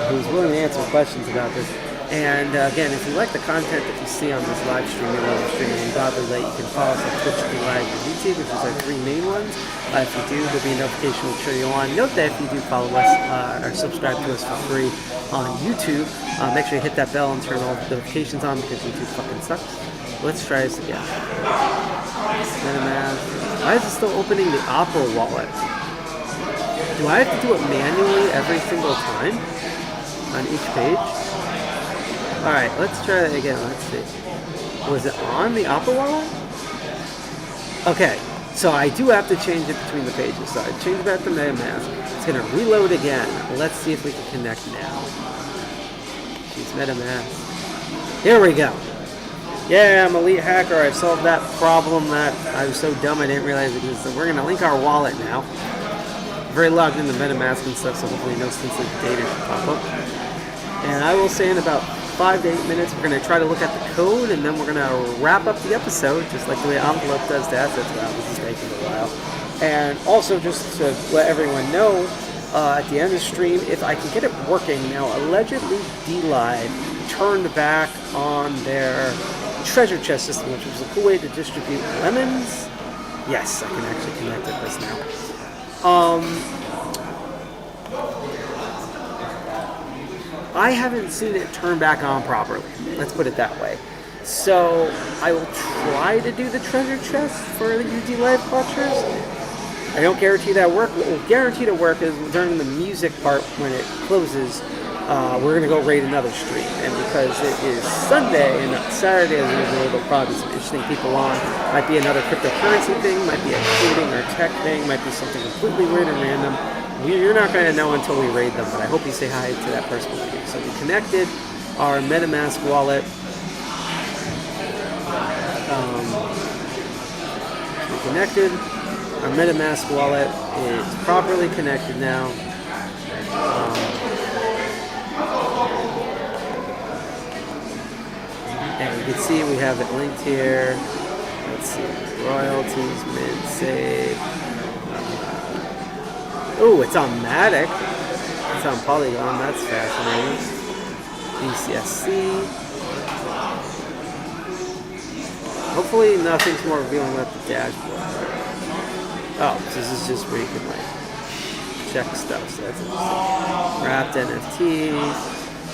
who's willing to answer questions about this. And again, if you like the content that you see on this live stream, you love streaming and Godly Light, you can follow us on Twitch, Live, and YouTube, which is our three main ones. If you do, there'll be a notification will show you on. Note that if you do follow us or subscribe to us for free on YouTube, make sure you hit that bell and turn all the notifications on because YouTube fucking sucks. Let's try this again. MetaMask. Why is it still opening the Opera wallet? Do I have to do it manually every single time on each page? Alright, let's try that again. Let's see. Was it on the Opera wallet? Okay, so I do have to change it between the pages. So I changed that to MetaMask. It's going to reload again. Let's see if we can connect now. Jeez, MetaMask. Here we go. Yeah, I'm Elite Hacker. I've solved that problem that I was so dumb I didn't realize it existed. We're going to link our wallet now. Very logged into MetaMask and stuff, so hopefully no sensitive data should pop up. And I will say in about 5 to 8 minutes, we're going to try to look at the code, and then we're going to wrap up the episode, just like the way Envelop does the assets. Wow, this is taking a while. And also, just to let everyone know, at the end of the stream, if I can get it working now, allegedly DLive turned back on their treasure chest system, which was a cool way to distribute lemons. Yes, I can actually connect it this now. I haven't seen it turn back on properly. Let's put it that way. So I will try to do the treasure chest for the UD Live watchers. I don't guarantee that work. What will guarantee to work is during the music part when it closes, we're going to go raid another stream. And because it is Sunday and not Saturday as usual, there'll probably be some interesting people on. Might be another cryptocurrency thing, might be a coding or tech thing, might be something completely weird and random. You're not going to know until we raid them, but I hope you say hi to that person with you. So we connected our MetaMask wallet. We connected. Our MetaMask wallet is properly connected now. And you can see we have it linked here. Let's see. Royalties, mint, save. Oh, it's on Matic. It's on Polygon. That's fascinating. BCSC. Hopefully nothing's more revealing about the dashboard. Oh, so this is just where you can like check stuff. So that's interesting. Wrapped NFTs.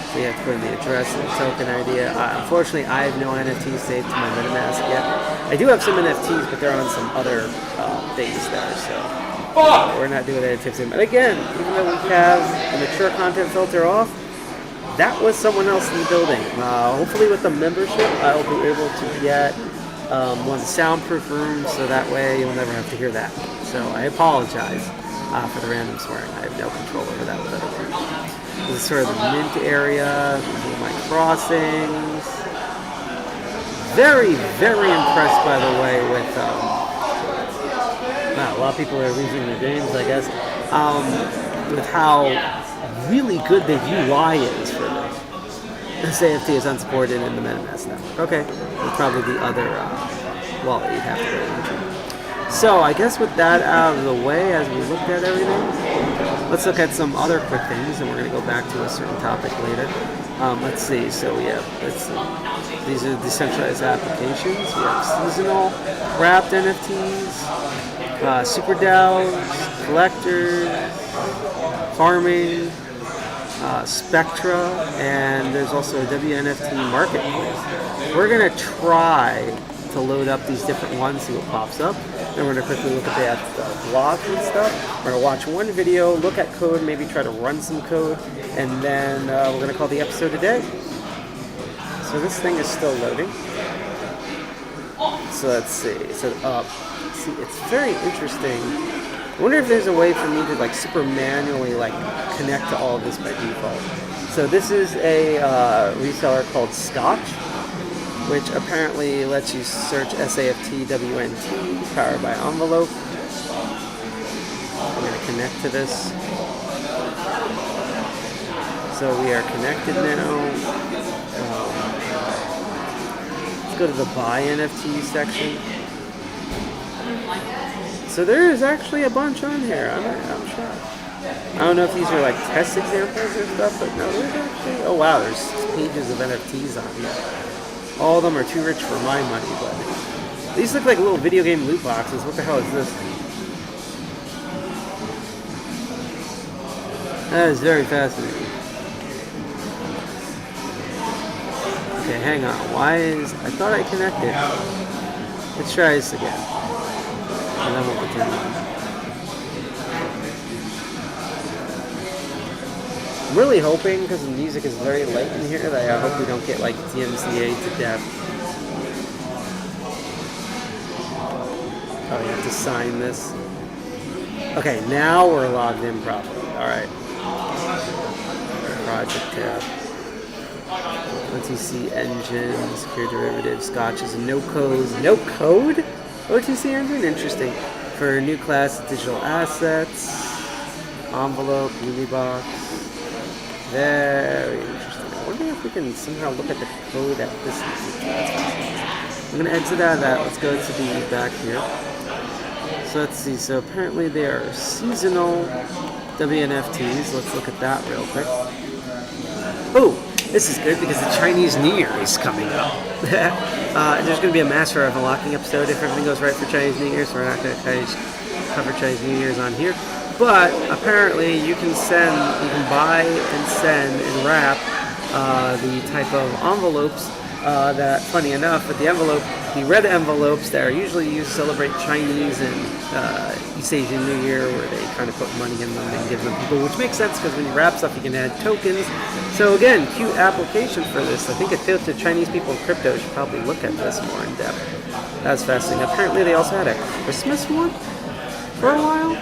So you have to put in the address and the token ID. Unfortunately, I have no NFTs saved to my MetaMask yet. I do have some NFTs, but they're on some other things there. So. We're not doing any tips in. But again, even though we have the mature content filter off, that was someone else in the building. Hopefully with the membership, I'll be able to get one of the soundproof rooms, so that way you'll never have to hear that. So I apologize for the random swearing. I have no control over that with other people. This is sort of the mint area, my crossings. Very, very impressed, by the way, with... Wow, a lot of people are losing their games, I guess, with how really good the UI is for this. This AFT is unsupported in the MetaMask network. Okay, that's probably the other wallet you'd have to go into. So I guess with that out of the way, as we looked at everything, let's look at some other quick things, and we're going to go back to a certain topic later. Let's see, so we have, these are decentralized applications. We have seasonal wrapped NFTs. Super DAOs, collectors, farming, Spectra, and there's also a WNFT marketplace. We're going to try to load up these different ones, see what pops up. Then we're going to quickly look at the blog and stuff. We're going to watch one video, look at code, maybe try to run some code, and then we're going to call the episode a day. So this thing is still loading. So let's see. So see, it's very interesting. I wonder if there's a way for me to like super manually like connect to all of this by default. So this is a reseller called Scotch, which apparently lets you search SAFTWNT, powered by Envelop. I'm going to connect to this. So we are connected now. Let's go to the Buy NFT section. So there is actually a bunch on here. I'm shocked. I don't know if these are like test examples or stuff, but no, there's actually... Oh wow, there's pages of NFTs on here. All of them are too rich for my money, but these look like little video game loot boxes. What the hell is this? That is very fascinating. Okay, hang on. Why is... I thought I connected. Let's try this again. And then we'll continue. I'm really hoping, because the music is very late in here, that I hope we don't get like DMCA to death. Oh, you have to sign this. Okay, now we're logged in properly. Alright. Project tab. OTC engine, secure derivatives, Scotch is a no code OTC engine? Interesting. For new class of digital assets, Envelop, Unibox. Very interesting. I wonder if we can somehow look at the code at this. I'm going to exit out of that. Let's go to the back here. So let's see. So apparently they are seasonal WNFTs. Let's look at that real quick. Oh, this is good because the Chinese New Year is coming up. There's going to be a Master of Unlocking episode if everything goes right for Chinese New Year, so we're not going to cover Chinese New Year's on here. But apparently you can buy and send and wrap the type of envelopes that, funny enough, with the red envelopes that are usually used to celebrate Chinese and East Asian New Year, where they kind of put money in them and give them people, which makes sense because when you wrap stuff, you can add tokens. So again, cute application for this. I think if to Chinese people in crypto should probably look at this more in depth. That's fascinating. Apparently they also had a Christmas one for a while.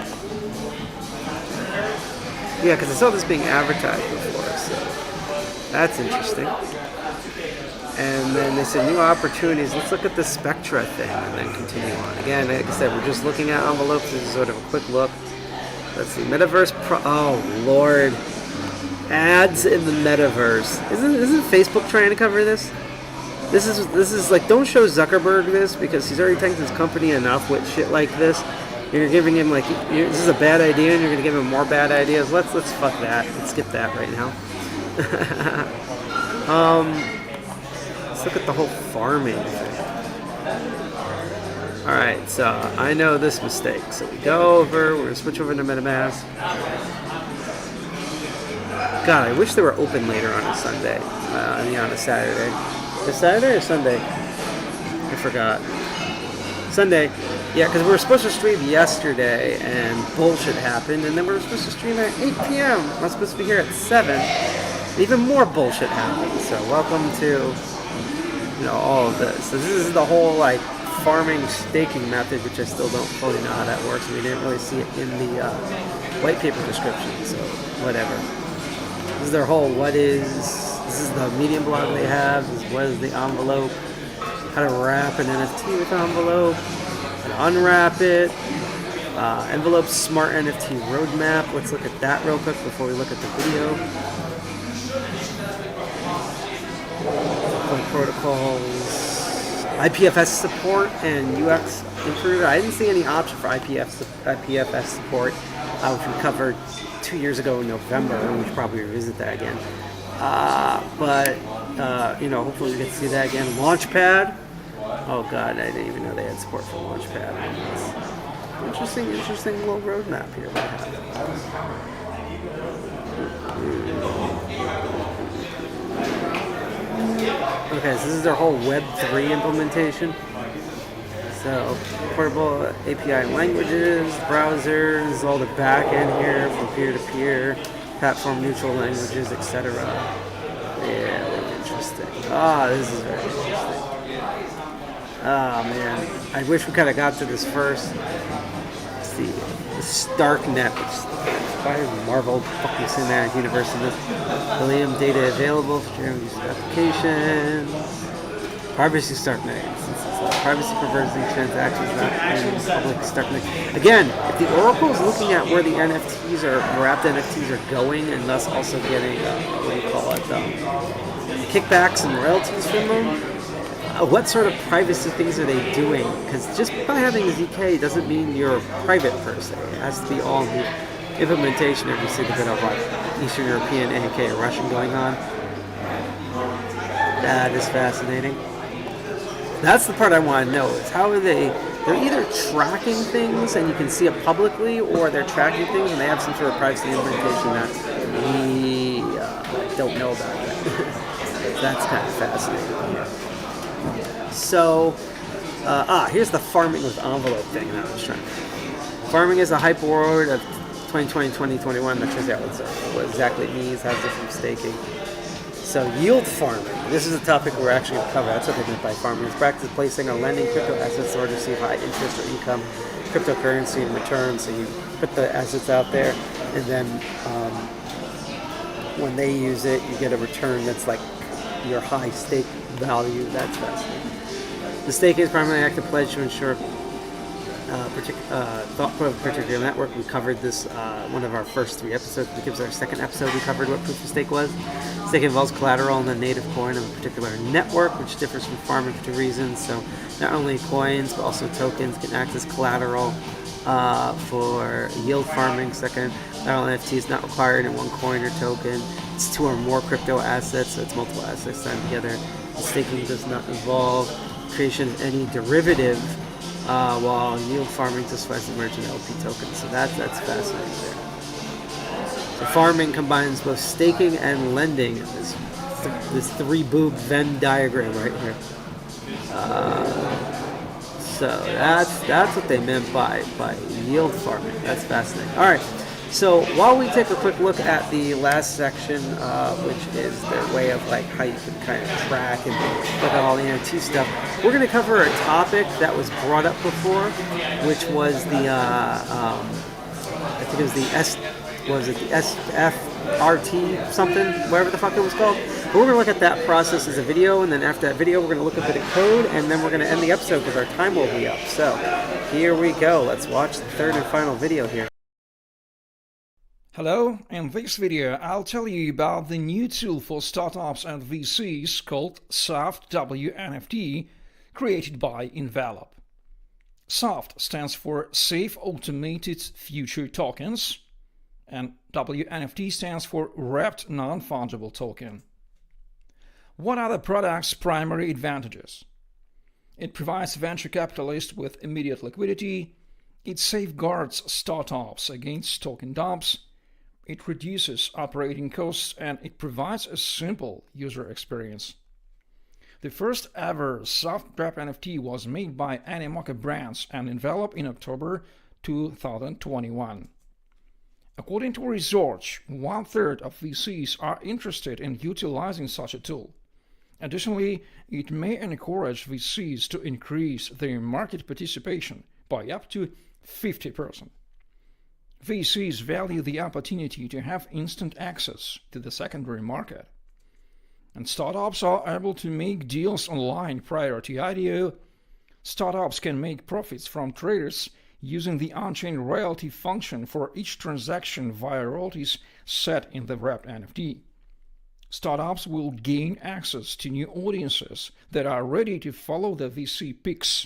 Yeah, because I saw this being advertised before, so that's interesting. And then they said new opportunities. Let's look at the Spectra thing and then continue on. Again, like I said, we're just looking at envelopes. This is sort of a quick look. Let's see, Metaverse oh Lord, ads in the Metaverse. Isn't Facebook trying to cover this? This is like, don't show Zuckerberg this because he's already tanked his company enough with shit like this. You're giving him like, this is a bad idea, and you're gonna give him more bad ideas. Let's fuck that. Let's skip that right now. Let's look at the whole farming thing. All right, so I know this mistake. So we go over. We're gonna switch over to MetaMask. God, I wish they were open later on a Sunday. On a Saturday. Is it Saturday or Sunday? I forgot. Sunday. Yeah, because we were supposed to stream yesterday, and bullshit happened, and then we were supposed to stream at 8 p.m. I was supposed to be here at 7. Even more bullshit happened. So welcome to, all of this. So this is the whole, like, farming staking method, which I still don't fully know how that works. We didn't really see it in the white paper description, so whatever. This is their whole this is the Medium blog they have. This is what is the envelope, how to wrap an NFT with envelope, how to unwrap it, Envelop's smart NFT roadmap. Let's look at that real quick before we look at the video. Protocols, IPFS support and UX improvement. I didn't see any option for IPFS support, which we covered 2 years ago in November, and we should probably revisit that again. Hopefully we get to see that again. Launchpad. Oh God, I didn't even know they had support for Launchpad. Interesting little roadmap here we have. Okay, so this is their whole Web 3 implementation. So So portable API languages, browsers, all the back end here from peer-to-peer, platform neutral languages, etc. Very interesting. This is very interesting. Man, I wish we kind of got to this first. Let's see, the Starknet, which is by Marvel fucking Cinematic Universe in this. Helium data available for general use applications. Privacy Starknet. Privacy perverting transactions not in public Starknet. Again, if the Oracle is looking at where the NFTs or wrapped NFTs are going, and thus also getting kickbacks and royalties from them, what sort of privacy things are they doing? Because just by having a ZK doesn't mean you're private per se. It has to be all the implementation of you see the bit of like Eastern European, AK, or Russian going on. That is fascinating. That's the part I want to know is how are they're either tracking things and you can see it publicly, or they're tracking things and they have some sort of privacy implementation that we don't know about yet. That's kind of fascinating. So, here's the farming with envelope thing that I was trying to do. Farming is a hype word of 2020, 2021 that shows you what exactly it means, how it's different from staking. So yield farming, this is a topic we're actually going to cover. That's what they meant by farming. It's practice of placing or lending crypto assets in order to receive high interest or income, cryptocurrency in return. So you put the assets out there, and then when they use it, you get a return that's like your high stake value. That's fascinating. The stake is primarily an active pledge to ensure particular network. We covered this one of our first 3 episodes. It gives our second episode. We covered what proof of stake was. Stake involves collateral in the native coin of a particular network, which differs from farming for 2 reasons. So not only coins, but also tokens can act as collateral for yield farming. Second, collateral NFT is not required in one coin or token. It's 2 or more crypto assets, so it's multiple assets tied together. The staking does not involve creation of any derivative, while yield farming justifies the merging LP tokens. So that's fascinating there. So farming combines both staking and lending. This 3-boob Venn diagram right here. So that's what they meant by yield farming. That's fascinating. All right. So while we take a quick look at the last section, which is their way of like how you can kind of track and look at all the NFT stuff, we're going to cover a topic that was brought up before, which was the I think it was the SFRT something, whatever the fuck it was called. But we're going to look at that process as a video, and then after that video, we're going to look at a bit of code, and then we're going to end the episode because our time will be up. So here we go. Let's watch the third and final video here. Hello, in this video I'll tell you about the new tool for startups and VCs called Soft WNFT, created by Envelop. SOFT stands for Safe Automated Future Tokens, and WNFT stands for Wrapped Non-Fungible Token. What are the product's primary advantages? It provides venture capitalists with immediate liquidity, it safeguards startups against token dumps, it reduces operating costs, and it provides a simple user experience. The first ever soft wrap NFT was made by Animoca Brands and Envelop in October 2021. According to research, 1/3 of VCs are interested in utilizing such a tool. Additionally, it may encourage VCs to increase their market participation by up to 50%. VCs value the opportunity to have instant access to the secondary market. And startups are able to make deals online prior to IDO. Startups can make profits from traders using the on-chain royalty function for each transaction via royalties set in the wrapped NFT. Startups will gain access to new audiences that are ready to follow the VC picks.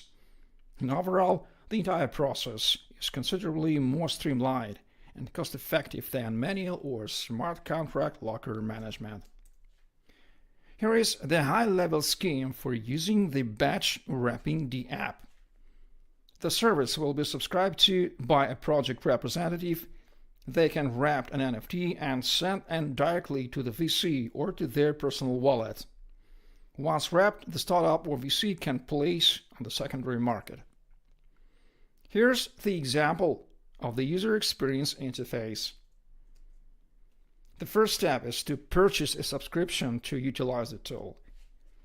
And overall, the entire process is considerably more streamlined and cost-effective than manual or smart contract locker management. Here is the high-level scheme for using the batch wrapping the app. The service will be subscribed to by a project representative. They can wrap an NFT and send it directly to the VC or to their personal wallet. Once wrapped, the startup or VC can place on the secondary market. Here's the example of the user experience interface. The first step is to purchase a subscription to utilize the tool.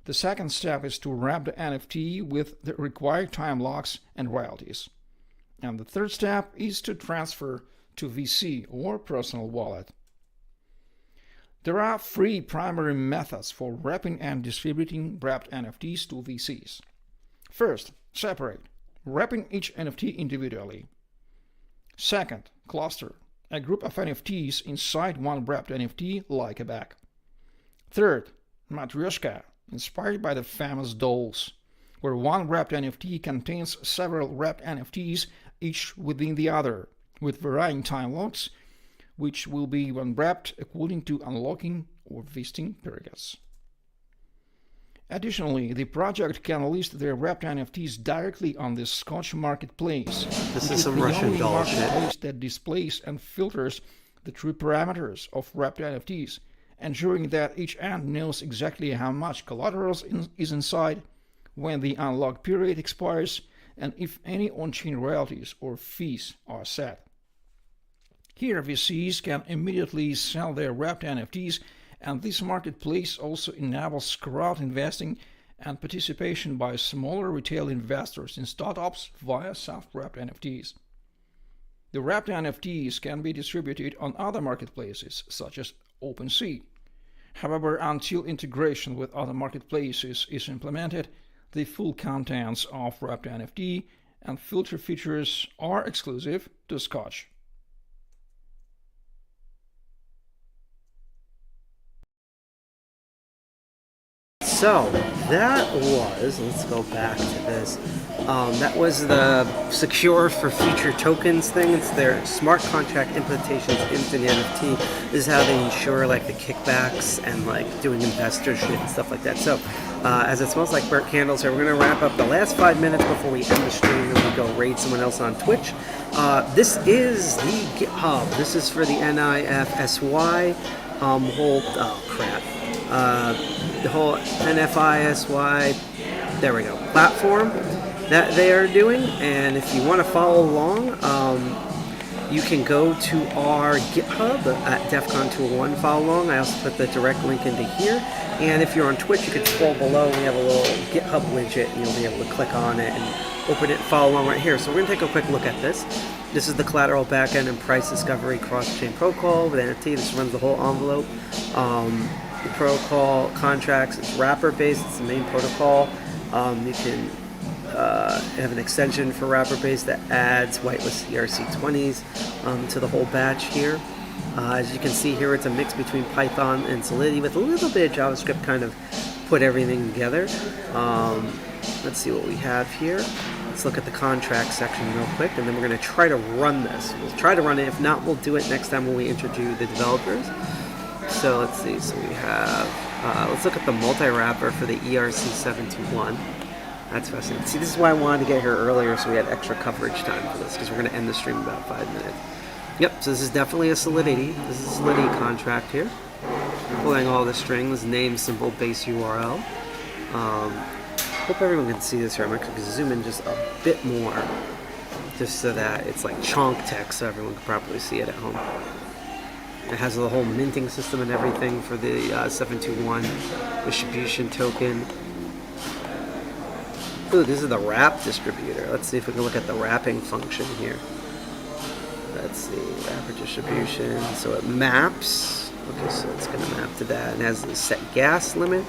The second step is to wrap the NFT with the required time locks and royalties. And the third step is to transfer to VC or personal wallet. There are three primary methods for wrapping and distributing wrapped NFTs to VCs. First, separate, wrapping each NFT individually. Second, cluster, a group of NFTs inside one wrapped NFT like a bag. Third, matryoshka, inspired by the famous dolls, where one wrapped NFT contains several wrapped NFTs, each within the other, with varying time locks, which will be unwrapped according to unlocking or vesting periods. Additionally, the project can list their wrapped NFTs directly on the Scotch marketplace. This is some Russian doll shit. Marketplace that displays and filters the true parameters of wrapped NFTs, ensuring that each end knows exactly how much collateral is inside, when the unlock period expires, and if any on-chain royalties or fees are set. Here, VCs can immediately sell their wrapped NFTs, and this marketplace also enables crowd investing and participation by smaller retail investors in startups via soft-wrapped NFTs. The wrapped NFTs can be distributed on other marketplaces, such as OpenSea. However, until integration with other marketplaces is implemented, the full contents of wrapped NFT and filter features are exclusive to Scotch. So that was, let's go back to this, that was the Secure for Future Tokens thing. It's their smart contract implementations into the NFT. This is how they ensure like the kickbacks and like doing investor shit and stuff like that. So as it smells like burnt candles here, we're going to wrap up the last 5 minutes before we end the stream and we go raid someone else on Twitch. This is the GitHub. This is for the NIFSY whole, oh crap. The whole NFISY, there we go, platform that they are doing. And if you want to follow along, you can go to our GitHub at DEFCON 201, follow along. I also put the direct link into here. And if you're on Twitch, you can scroll below. We have a little GitHub widget, and you'll be able to click on it and open it and follow along right here. So we're going to take a quick look at this. This is the collateral backend and price discovery cross-chain protocol with NFT. This runs the whole envelope. The protocol contracts, it's wrapper based, it's the main protocol. You can have an extension for wrapper based that adds whitelist ERC20s to the whole batch here. As you can see here, it's a mix between Python and Solidity with a little bit of JavaScript kind of put everything together. Let's see what we have here. Let's look at the contract section real quick, and then we're going to try to run this. We'll try to run it. If not, we'll do it next time when we introduce the developers. So let's see, so we have, let's look at the multi-wrapper for the ERC721. That's fascinating. See, this is why I wanted to get here earlier so we had extra coverage time for this, because we're going to end the stream in about 5 minutes. Yep, so this is definitely a Solidity. This is a Solidity contract here. Pulling all the strings, name, symbol, base URL. Hope everyone can see this here. I'm actually going to zoom in just a bit more, just so that it's like chonk text so everyone can properly see it at home. It has the whole minting system and everything for the 721 distribution token. Ooh, this is the wrap distributor. Let's see if we can look at the wrapping function here. Let's see, wrapper distribution. So it maps. Okay, so it's going to map to that. And has a set gas limit.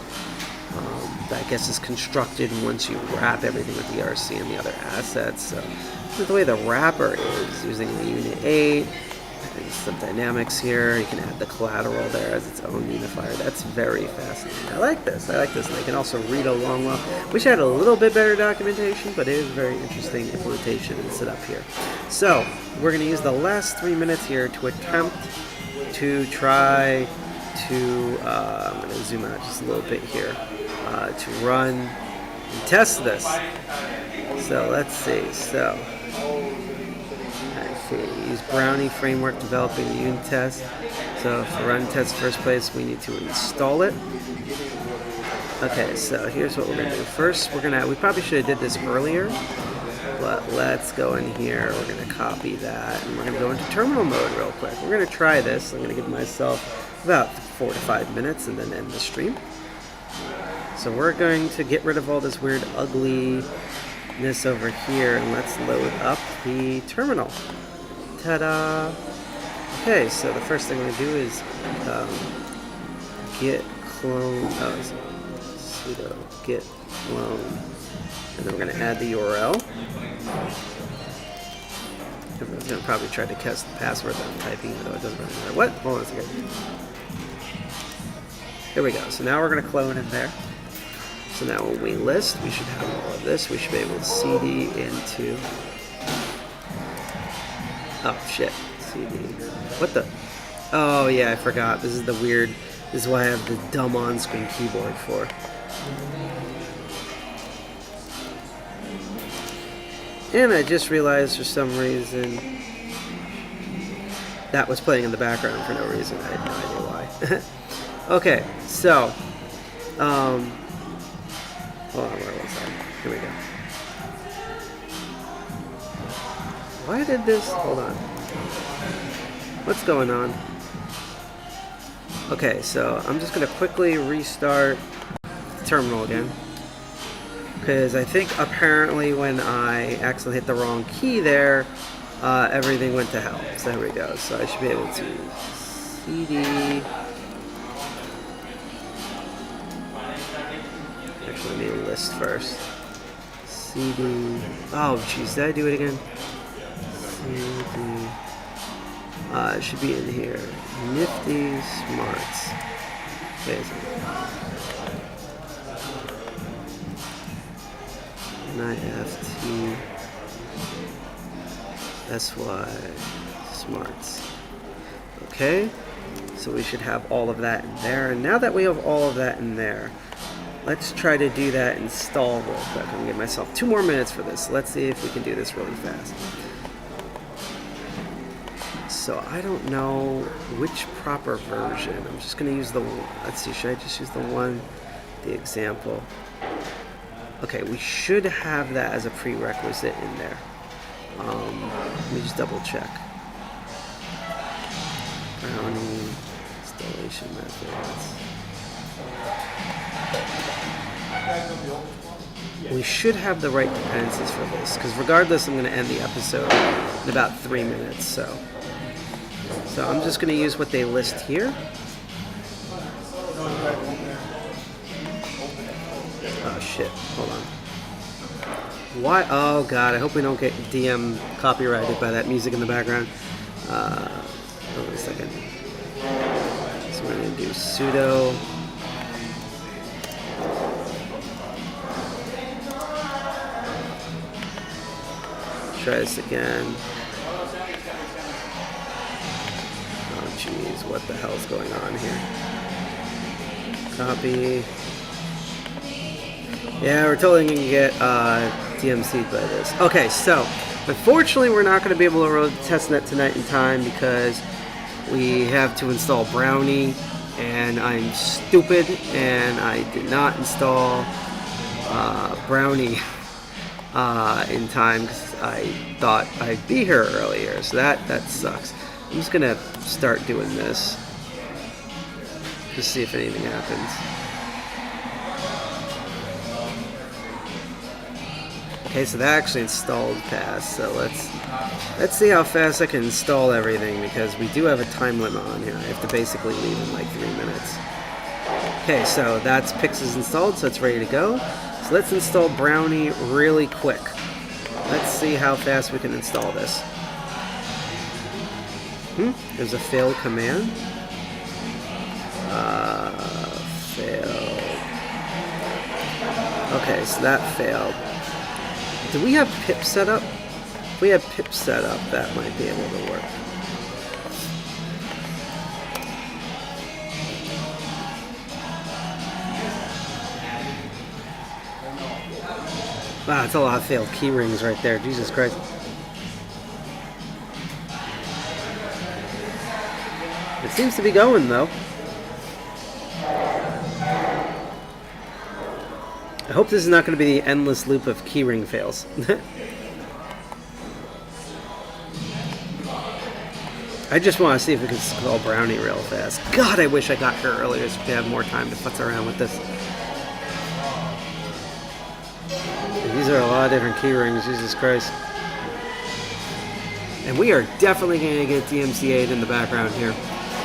That I guess is constructed once you wrap everything with the ERC and the other assets. So this is the way the wrapper is, using the Unit 8. There's some dynamics here. You can add the collateral there as its own unifier. That's very fascinating. I like this. I like this. And I can also read along well. Wish I had a little bit better documentation, but it is very interesting implementation and set up here. So we're going to use the last 3 minutes here to attempt to try to, I'm going to zoom out just a little bit here, to run and test this. So let's see. So use Brownie framework developing the unit test. So for run test first place, we need to install it. Okay, so here's what we're gonna do. First, we probably should have did this earlier, But let's go in here. We're going to copy that, and we're going to go into terminal mode real quick. We're going to try this. I'm going to give myself about 4 to 5 minutes and then end the stream. So we're going to get rid of all this weird ugliness over here, and let's load up the terminal. Ta-da! Okay, so the first thing we're going to do is git clone, sudo git clone, and then we're going to add the URL. Everyone's going to probably try to guess the password that I'm typing, though it doesn't really matter. What? Hold on a second. There we go. So now we're going to clone in there. So now when we list, we should have all of this. We should be able to cd into... Oh, shit. CD. What the? Oh, yeah, I forgot. This is the weird... This is why I have the dumb on-screen keyboard for. And I just realized for some reason that was playing in the background for no reason. I had no idea why. Okay, so... hold on, where was I? Here we go. Why did this... Hold on. What's going on? Okay, so I'm just going to quickly restart the terminal again. Because I think apparently when I accidentally hit the wrong key there, everything went to hell. So there we go. So I should be able to cd... Actually, let me list first. cd... Oh, jeez, did I do it again? cd... it should be in here. Nifty Smarts. NIFT SY Smarts. Okay, so we should have all of that in there. And now that we have all of that in there, let's try to do that install real quick. I'm gonna give myself 2 more minutes for this. Let's see if we can do this really fast. So I don't know which proper version. I'm just going to use the one. Let's see, should I just use the example? Okay, we should have that as a prerequisite in there. Let me just double check. Brownie installation methods. We should have the right dependencies for this, because regardless, I'm going to end the episode in about 3 minutes. So I'm just going to use what they list here. Oh shit, hold on. Why? Oh god, I hope we don't get DM copyrighted by that music in the background. Hold on a second. So we're going to do sudo try this again. Oh jeez, what the hell's going on here? Copy. Yeah, we're totally going to get DMC'd by this. Okay, so unfortunately we're not going to be able to run testnet tonight in time because we have to install Brownie, and I'm stupid and I did not install Brownie in time because I thought I'd be here earlier, so that sucks. I'm just going to start doing this to see if anything happens. Okay, so that actually installed fast, so let's see how fast I can install everything, because we do have a time limit on here. I have to basically leave in like 3 minutes. Okay, so that's Pix is installed, so it's ready to go. So let's install Brownie really quick. Let's see how fast we can install this. There's a failed command. Failed. Okay, so that failed. Do we have pip set up? If we have pip set up, that might be able to work. Wow, it's a lot of failed key rings right there. Jesus Christ. It seems to be going, though. I hope this is not going to be the endless loop of keyring fails. I just want to see if we can spell Brownie real fast. God, I wish I got here earlier so we could have more time to futz around with this. These are a lot of different key rings, Jesus Christ. And we are definitely going to get DMCA'd in the background here.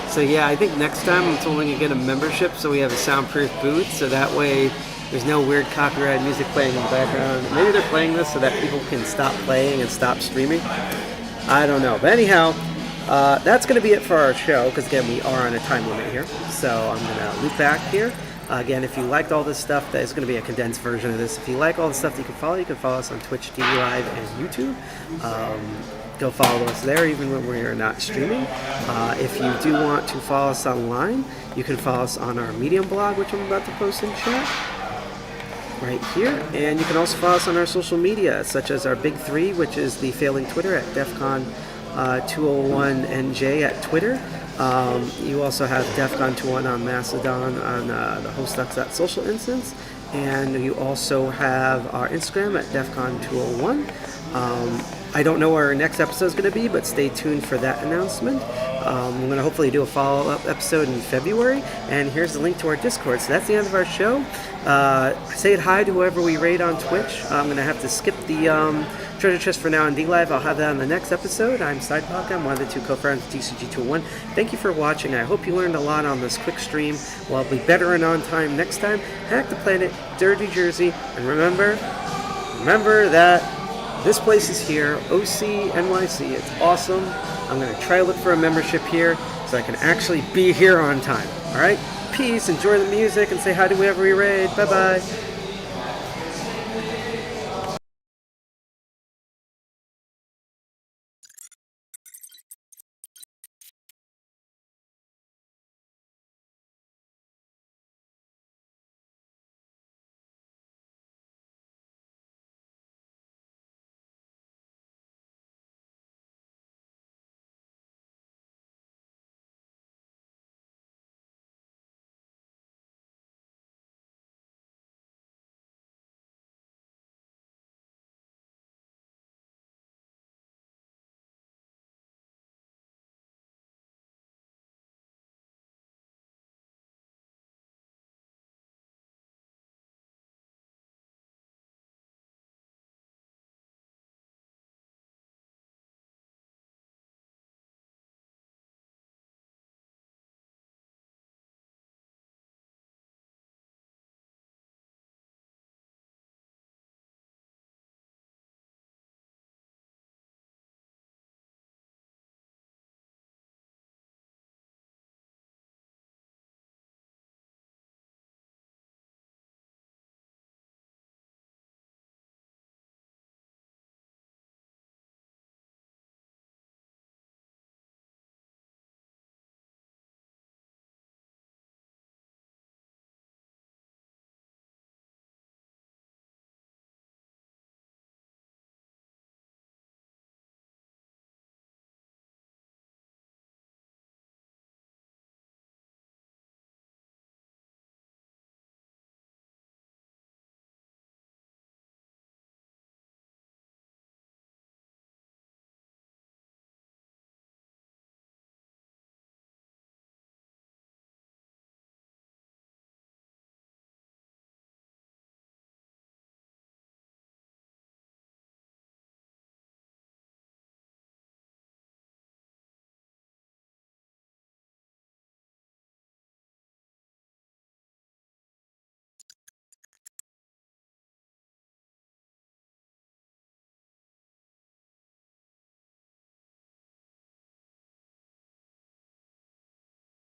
So yeah, I think next time I'm only going to get a membership so we have a soundproof booth, so that way there's no weird copyrighted music playing in the background. Maybe they're playing this so that people can stop playing and stop streaming. I don't know. But anyhow, that's going to be it for our show, because again, we are on a time limit here. So I'm going to loop back here. Again, if you liked all this stuff, that is going to be a condensed version of this. If you like all the stuff that you can follow us on Twitch TV Live and YouTube. Go follow us there even when we're not streaming. If you do want to follow us online, you can follow us on our Medium blog, which I'm about to post in chat right here. And you can also follow us on our social media, such as our big three, which is the failing Twitter at DEFCON 201NJ at Twitter. You also have DEFCON 201 on Mastodon on the hostducks.social instance. And you also have our Instagram at DEFCON 201. I don't know where our next episode is going to be, but stay tuned for that announcement. I'm going to hopefully do a follow-up episode in February, and here's the link to our Discord. So that's the end of our show. Say hi to whoever we raid on Twitch. I'm going to have to skip the treasure chest for now on D-Live. I'll have that on the next episode. I'm Sidepocket. I'm one of the two co-founders of TCG201. Thank you for watching. I hope you learned a lot on this quick stream. We'll be better and on time next time. Hack the Planet, Dirty Jersey, and remember that this place is here, OC NYC. It's awesome. I'm going to try to look for a membership here so I can actually be here on time. All right? Peace. Enjoy the music and say hi to whoever we raid. Bye-bye.